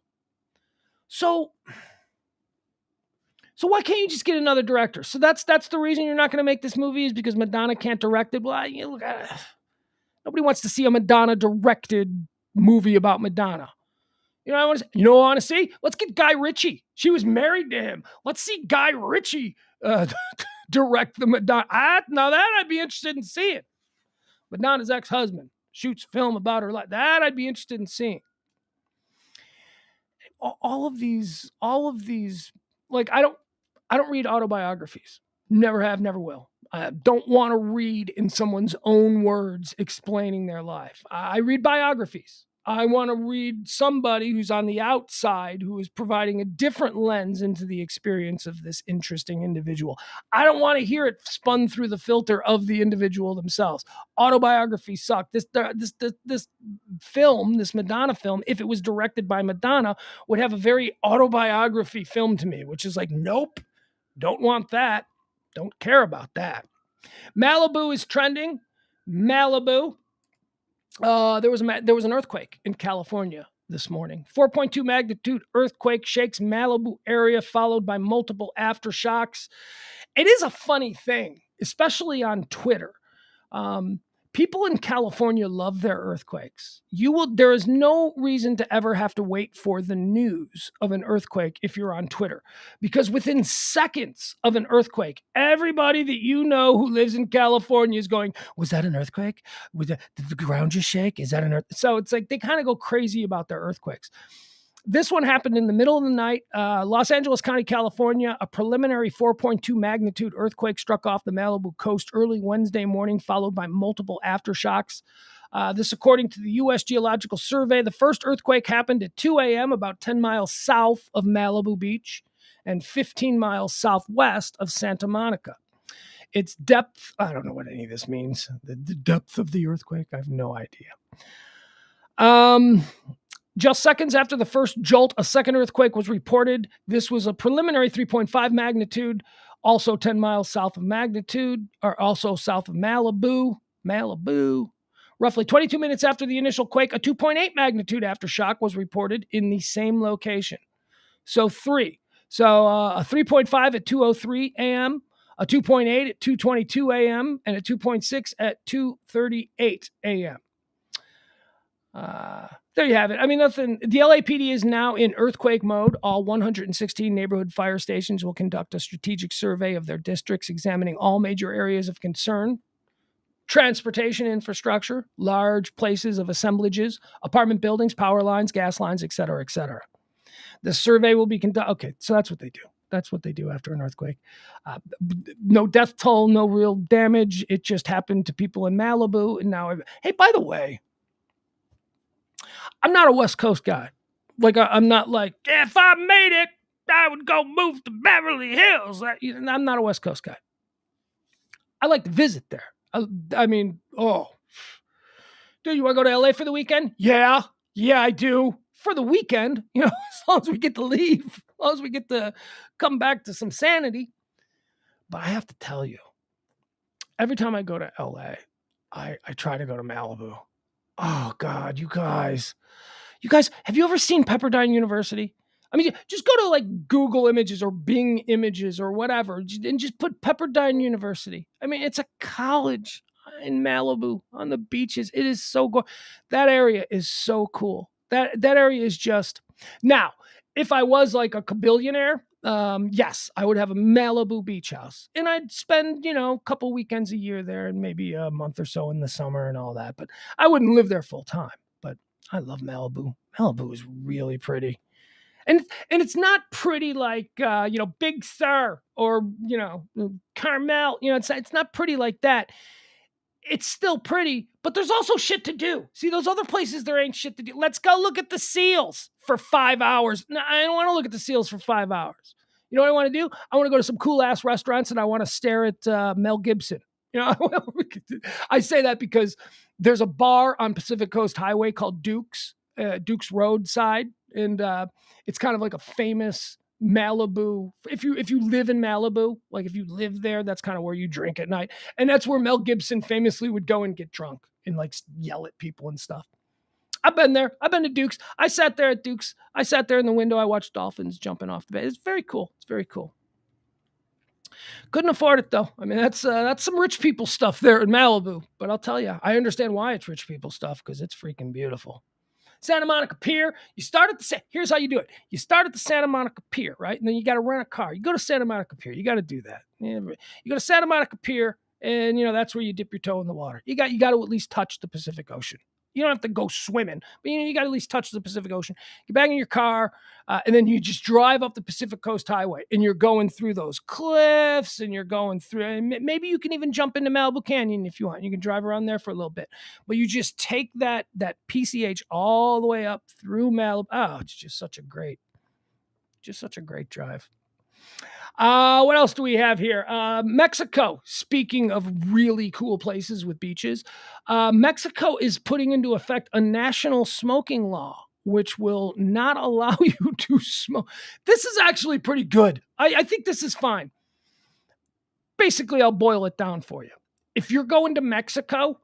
So why can't you just get another director? So that's the reason you're not going to make this movie, is because Madonna can't direct it. Well, nobody wants to see a Madonna directed movie about Madonna. You know what I want to see? Let's get Guy Ritchie. She was married to him. Let's see Guy Ritchie direct the Madonna. Now that I'd be interested in seeing. Madonna's ex-husband shoots film about her life. That I'd be interested in seeing. All of these, like I don't read autobiographies. Never have, never will. I don't want to read in someone's own words explaining their life. I read biographies. I want to read somebody who's on the outside, who is providing a different lens into the experience of this interesting individual. I don't want to hear it spun through the filter of the individual themselves. Autobiographies suck. This film, this Madonna film, if it was directed by Madonna, would have a very autobiography film to me, which is like, nope, don't want that. Don't care about that. Malibu is trending. Malibu. There was an earthquake in California this morning. 4.2 magnitude earthquake shakes Malibu area, followed by multiple aftershocks. It is a funny thing, especially on Twitter. People in California love their earthquakes. There is no reason to ever have to wait for the news of an earthquake if you're on Twitter, because within seconds of an earthquake, everybody that you know who lives in California is going, "Was that an earthquake? Did the ground just shake? Is that an earth?" So it's like they kind of go crazy about their earthquakes. This one happened in the middle of the night. Los Angeles County, California. A preliminary 4.2 magnitude earthquake struck off the Malibu coast early Wednesday morning, followed by multiple aftershocks. This, according to the U.S. Geological Survey. The first earthquake happened at 2 a.m., about 10 miles south of Malibu Beach and 15 miles southwest of Santa Monica. Its depth, I don't know what any of this means. The depth of the earthquake, I have no idea. Just seconds after the first jolt, a second earthquake was reported. This was a preliminary 3.5 magnitude, also 10 miles south of magnitude, or also south of Malibu. Roughly 22 minutes after the initial quake, a 2.8 magnitude aftershock was reported in the same location. So three. So a 3.5 at 2:03 a.m., a 2.8 at 2:22 a.m., and a 2.6 at 2:38 a.m. There you have it. I mean, nothing. The LAPD is now in earthquake mode. All 116 neighborhood fire stations will conduct a strategic survey of their districts, examining all major areas of concern: transportation infrastructure, large places of assemblages, apartment buildings, power lines, gas lines, et cetera, et cetera. The survey will be conducted. Okay, so that's what they do. That's what they do after an earthquake. No death toll, no real damage. It just happened to people in Malibu. And now, hey, by the way, I'm not a West Coast guy. Like, I'm not like, if I made it, I would go move to Beverly Hills. I'm not a West Coast guy. I like to visit there. I mean, dude, you want to go to LA for the weekend? Yeah, I do. For the weekend, as long as we get to leave, as long as we get to come back to some sanity. But I have to tell you, every time I go to LA, I try to go to Malibu. Oh God, you guys, have you ever seen Pepperdine University? I mean, just go to like Google Images or Bing Images or whatever, and just put Pepperdine University. I mean, it's a college in Malibu on the beaches. It is so good. That area is so cool. That area is just now. If I was like a billionaire, yes, I would have a Malibu beach house, and I'd spend a couple weekends a year there, and maybe a month or so in the summer and all that. But I wouldn't live there full time. But I love Malibu. Malibu is really pretty. And it's not pretty like Big Sur or Carmel. It's not pretty like that. It's still pretty, but there's also shit to do. See, those other places there ain't shit to do. Let's go look at the seals for 5 hours. No, I don't want to look at the seals for 5 hours. You know what I want to do? I want to go to some cool ass restaurants and I want to stare at Mel Gibson. I say that because there's a bar on Pacific Coast Highway called Duke's Roadside, and it's kind of like a famous Malibu. If you live in Malibu, like if you live there, that's kind of where you drink at night, and that's where Mel Gibson famously would go and get drunk and like yell at people and stuff. I've been there. I've been to Duke's. I sat there at Duke's. I sat there in the window. I watched dolphins jumping off the bed. It's very cool. It's very cool. Couldn't afford it though. I mean, that's some rich people stuff there in Malibu. But I'll tell you, I understand why it's rich people stuff because it's freaking beautiful. Santa Monica Pier. You start at here's how you do it. You start at the Santa Monica Pier, right? And then you got to rent a car. You go to Santa Monica Pier. You got to do that. You go to Santa Monica Pier, and that's where you dip your toe in the water. You got to at least touch the Pacific Ocean. You don't have to go swimming, but you got to at least touch the Pacific Ocean. Get back in your car, and then you just drive up the Pacific Coast Highway, and you're going through those cliffs, and you're going through. And maybe you can even jump into Malibu Canyon if you want. You can drive around there for a little bit, but you just take that PCH all the way up through Malibu. Oh, it's just such a great drive. What else do we have here? Mexico. Speaking of really cool places with beaches, Mexico is putting into effect a national smoking law, which will not allow you to smoke. This is actually pretty good. I think this is fine. Basically, I'll boil it down for you. If you're going to Mexico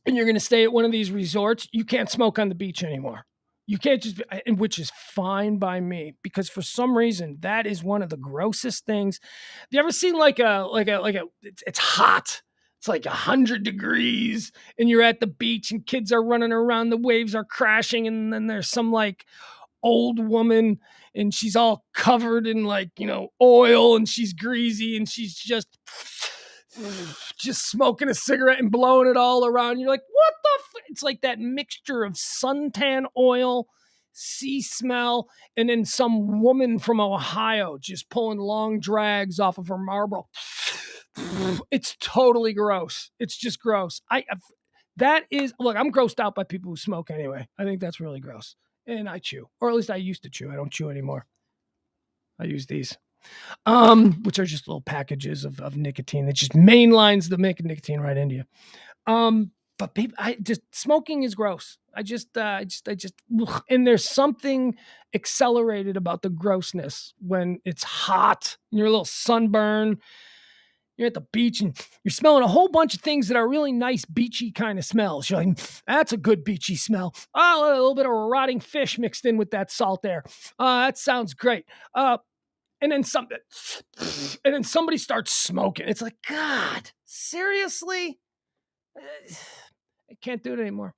and you're going to stay at one of these resorts, you can't smoke on the beach anymore. You can't just, which is fine by me, because for some reason that is one of the grossest things. Have you ever seen it's hot. It's like 100 degrees and you're at the beach and kids are running around, the waves are crashing. And then there's some like old woman and she's all covered in oil and she's greasy and she's just smoking a cigarette and blowing it all around. You're like, what the it's like that mixture of suntan oil, sea smell, and then some woman from Ohio just pulling long drags off of her Marlboro. It's totally gross. It's just gross. I'm grossed out by people who smoke anyway. I think that's really gross. And I chew, or at least I used to chew. I don't chew anymore. I use these. Which are just little packages of nicotine that just mainlines the nicotine right into you. But people, smoking is gross. And there's something accelerated about the grossness when it's hot and you're a little sunburn. You're at the beach and you're smelling a whole bunch of things that are really nice beachy kind of smells. You're like, that's a good beachy smell. Oh, a little bit of rotting fish mixed in with that salt air. That sounds great. And then somebody starts smoking. It's like, God, seriously? I can't do it anymore.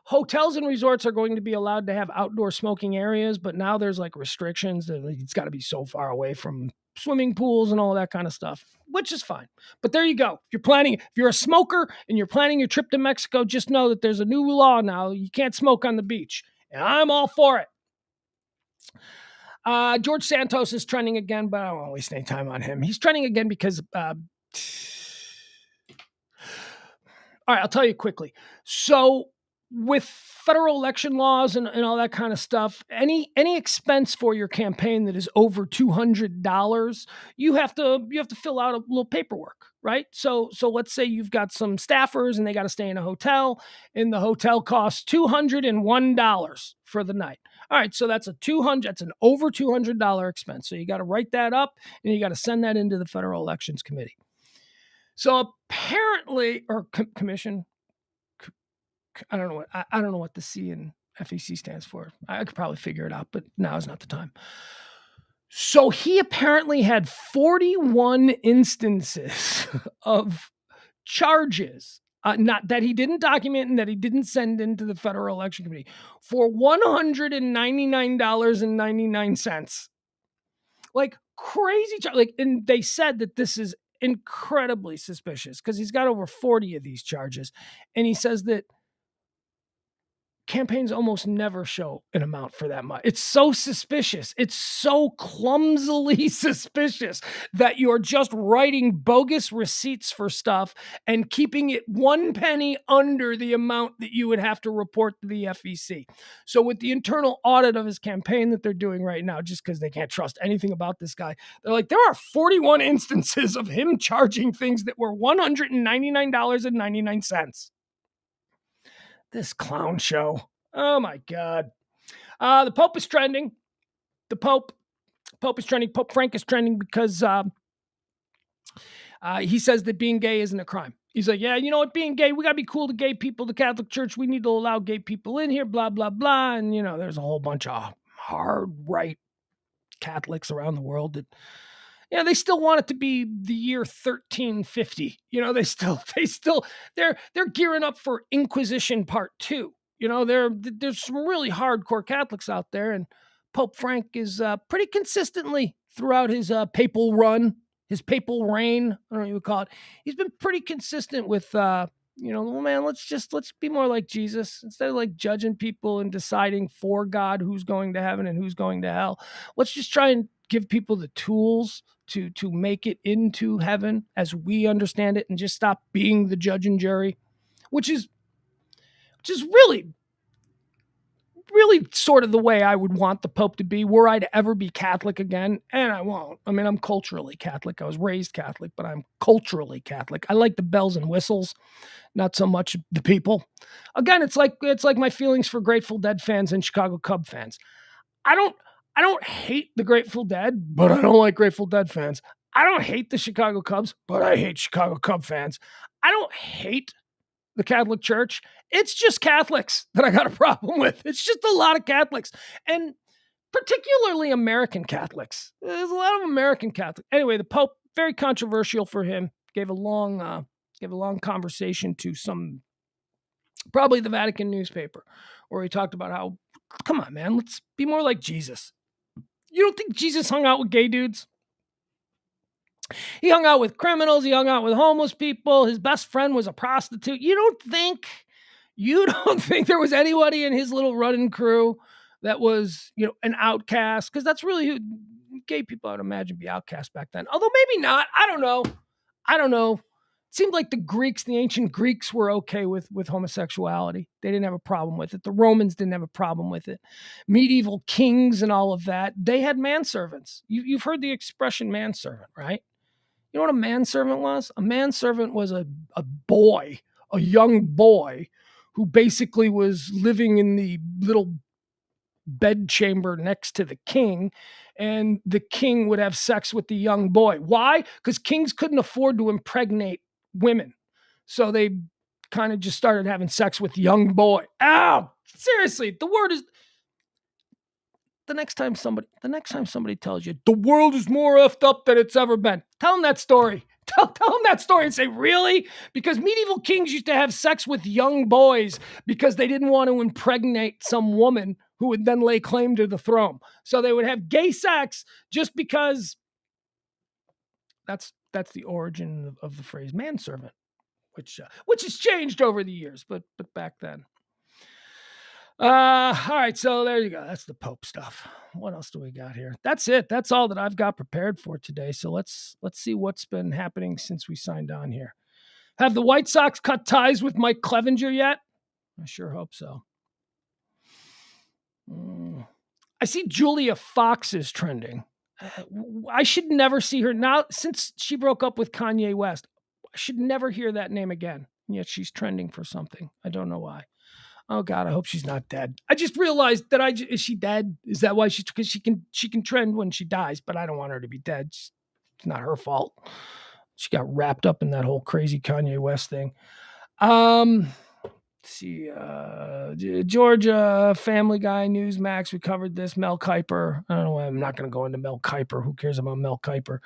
Hotels and resorts are going to be allowed to have outdoor smoking areas, but now there's like restrictions that it's got to be so far away from swimming pools and all that kind of stuff, which is fine. But there you go. If you're a smoker and you're planning your trip to Mexico, just know that there's a new law now. You can't smoke on the beach, and I'm all for it. George Santos is trending again, but I don't want to waste any time on him. He's trending again because, all right, I'll tell you quickly. So with federal election laws and all that kind of stuff, any expense for your campaign that is over $200, you have to fill out a little paperwork, right? So let's say you've got some staffers and they got to stay in a hotel, and the hotel costs $201 for the night. All right, so that's an over $200 expense. So you got to write that up and you got to send that into the Federal Elections Committee. So apparently, or commission. I don't know what the C in FEC stands for. I could probably figure it out, but now is not the time. So he apparently had 41 instances of charges, not that he didn't document and that he didn't send into the Federal Election Committee, for $199.99. Like crazy, and they said that this is incredibly suspicious because he's got over 40 of these charges, and he says that campaigns almost never show an amount for that much. It's so suspicious. It's so clumsily suspicious that you're just writing bogus receipts for stuff and keeping it 1 penny under the amount that you would have to report to the FEC. So with the internal audit of his campaign that they're doing right now, just because they can't trust anything about this guy, they're like, there are 41 instances of him charging things that were $199.99. This clown show. Oh my God. The Pope is trending. The Pope is trending. Pope Frank is trending because he says that being gay isn't a crime. He's like, yeah, you know what? Being gay, we got to be cool to gay people. The Catholic Church, we need to allow gay people in here, blah, blah, blah. And, there's a whole bunch of hard right Catholics around the world that, they still want it to be the year 1350. They're gearing up for Inquisition Part 2. There's some really hardcore Catholics out there, and Pope Frank is pretty consistently throughout his papal run, his papal reign, I don't know what you would call it. He's been pretty consistent with, well, man, let's be more like Jesus. Instead of like judging people and deciding for God who's going to heaven and who's going to hell, let's just try and give people the tools to make it into heaven as we understand it, and just stop being the judge and jury, which is really, really sort of the way I would want the Pope to be were I to ever be Catholic again. And I won't. I mean, I'm culturally Catholic. I was raised Catholic, but I'm culturally Catholic. I like the bells and whistles, not so much the people. Again, it's like my feelings for Grateful Dead fans and Chicago Cub fans. I don't hate the Grateful Dead, but I don't like Grateful Dead fans. I don't hate the Chicago Cubs, but I hate Chicago Cub fans. I don't hate the Catholic Church. It's just Catholics that I got a problem with. It's just a lot of Catholics, and particularly American Catholics. There's a lot of American Catholics. Anyway, the Pope, very controversial for him, gave a long conversation to probably the Vatican newspaper, where he talked about how, come on, man, let's be more like Jesus. You don't think Jesus hung out with gay dudes? He hung out with criminals. He hung out with homeless people. His best friend was a prostitute. You don't think there was anybody in his little running crew that was, an outcast? Because that's really who gay people, I would imagine, be outcast back then. Although maybe not. I don't know. It seemed like the ancient Greeks were okay with homosexuality. They didn't have a problem with it. The Romans didn't have a problem with it. Medieval kings and all of that, they had manservants. You've heard the expression manservant, right? You know what a manservant was? A manservant was a young boy who basically was living in the little bedchamber next to the king, and the king would have sex with the young boy. Why? Because kings couldn't afford to impregnate women. So they kind of just started having sex with young boy. Ow! Seriously, the word is... The next time somebody tells you the world is more effed up than it's ever been, tell them that story. Tell them that story and say, really? Because medieval kings used to have sex with young boys because they didn't want to impregnate some woman who would then lay claim to the throne. So they would have gay sex just because that's the origin of the phrase manservant, which has changed over the years, but back then. All right, so there you go. That's the Pope stuff. What else do we got here? That's it. That's all that I've got prepared for today. So let's see what's been happening since we signed on here. Have the White Sox cut ties with Mike Clevenger yet? I sure hope so. I see Julia Fox is trending. I should never see her now since she broke up with Kanye West. I should never hear that name again. And yet she's trending for something. I don't know why. Oh God, I hope she's not dead. I just realized that is she dead? Is that why because she can trend when she dies, but I don't want her to be dead. It's not her fault. She got wrapped up in that whole crazy Kanye West thing. See, Georgia, Family Guy, Newsmax. We covered this. Mel Kiper. I don't know why I'm not going to go into Mel Kiper. Who cares about Mel Kiper?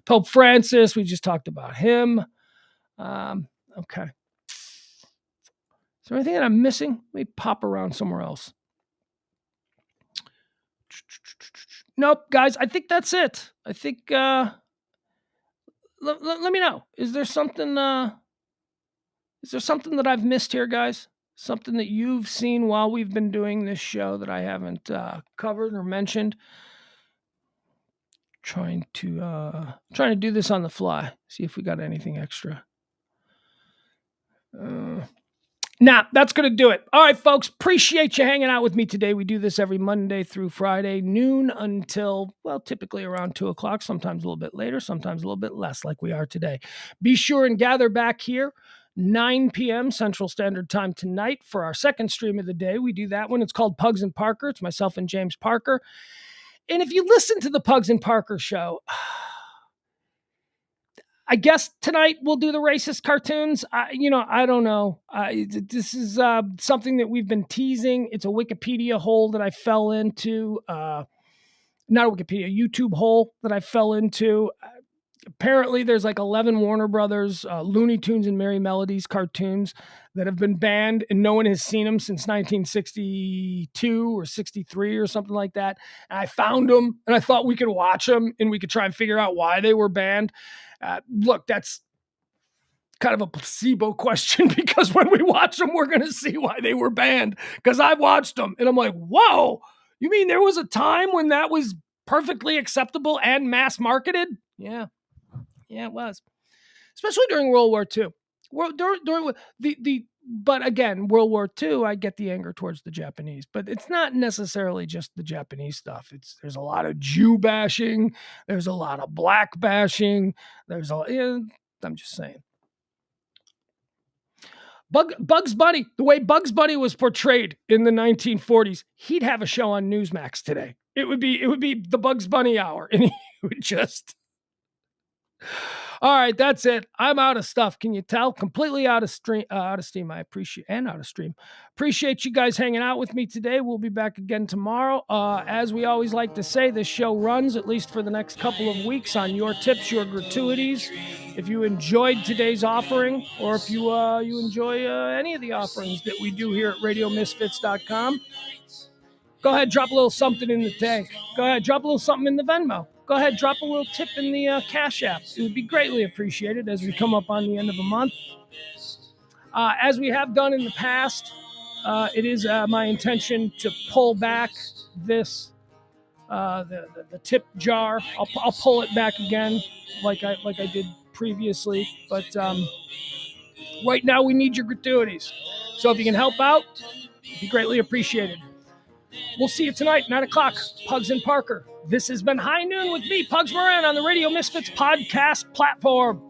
Pope Francis. We just talked about him. Okay. Is there anything that I'm missing? Let me pop around somewhere else. Nope, guys. I think that's it. I think. Let me know. Is there something? Is there something that I've missed here, guys? Something that you've seen while we've been doing this show that I haven't covered or mentioned? Trying to do this on the fly. See if we got anything extra. Nah, that's going to do it. All right, folks. Appreciate you hanging out with me today. We do this every Monday through Friday, noon until, well, typically around 2 o'clock, sometimes a little bit later, sometimes a little bit less like we are today. Be sure and gather back here 9 p.m. Central Standard Time tonight for our second stream of the day. We do that one. It's called Pugs and Parker. It's myself and James Parker. And if you listen to the Pugs and Parker show, I guess tonight we'll do the racist cartoons. I don't know. This is something that we've been teasing. It's a Wikipedia hole that I fell into. Not a Wikipedia, YouTube hole that I fell into. Apparently, there's like 11 Warner Brothers, Looney Tunes and Merry Melodies cartoons that have been banned, and no one has seen them since 1962 or 63 or something like that. And I found them, and I thought we could watch them, and we could try and figure out why they were banned. Look, that's kind of a placebo question because when we watch them, we're going to see why they were banned. Because I watched them, and I'm like, whoa, you mean there was a time when that was perfectly acceptable and mass marketed? Yeah, it was, especially during World War II. During but again, World War II, I get the anger towards the Japanese, but it's not necessarily just the Japanese stuff. There's a lot of Jew bashing, there's a lot of black bashing. I'm just saying. Bugs Bunny, the way Bugs Bunny was portrayed in the 1940s, he'd have a show on Newsmax today. It would be the Bugs Bunny hour, and he would just. All right, that's it. I'm out of stuff. Can you tell? Completely out of steam. I appreciate out of stream. Appreciate you guys hanging out with me today. We'll be back again tomorrow. As we always like to say, this show runs at least for the next couple of weeks on your tips, your gratuities. If you enjoyed today's offering, or if you enjoy any of the offerings that we do here at RadioMisfits.com, go ahead, drop a little something in the tank. Go ahead, drop a little something in the Venmo. Go ahead, drop a little tip in the Cash App. It would be greatly appreciated as we come up on the end of a month. As we have done in the past, it is my intention to pull back this the tip jar. I'll pull it back again, like I did previously. But right now, we need your gratuities. So if you can help out, it'd be greatly appreciated. We'll see you tonight, 9 o'clock, Pugs and Parker. This has been High Noon with me, Pugs Moran, on the Radio Misfits podcast platform.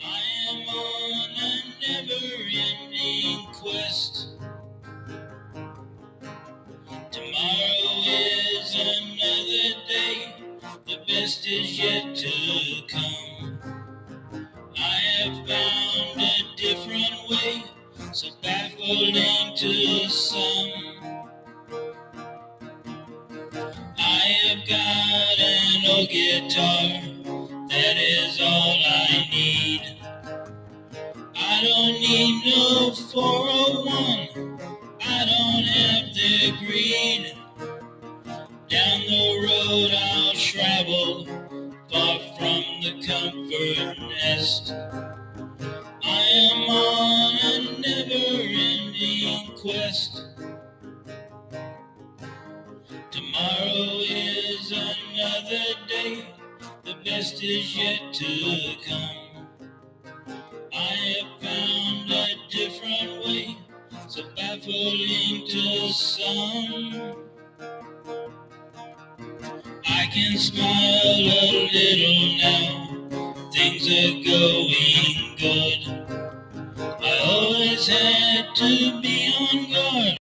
I am on a never-ending quest. Tomorrow is another day. The best is yet to come. I have found a different way, so baffling to some. I have got an old guitar, that is all I need. I don't need no 401, I don't have the greed. Down the road I'll travel, far from the comfort nest. I am on a never-ending quest. Tomorrow is another day, the best is yet to come. I have falling to sun. I can smile a little now, things are going good. I always had to be on guard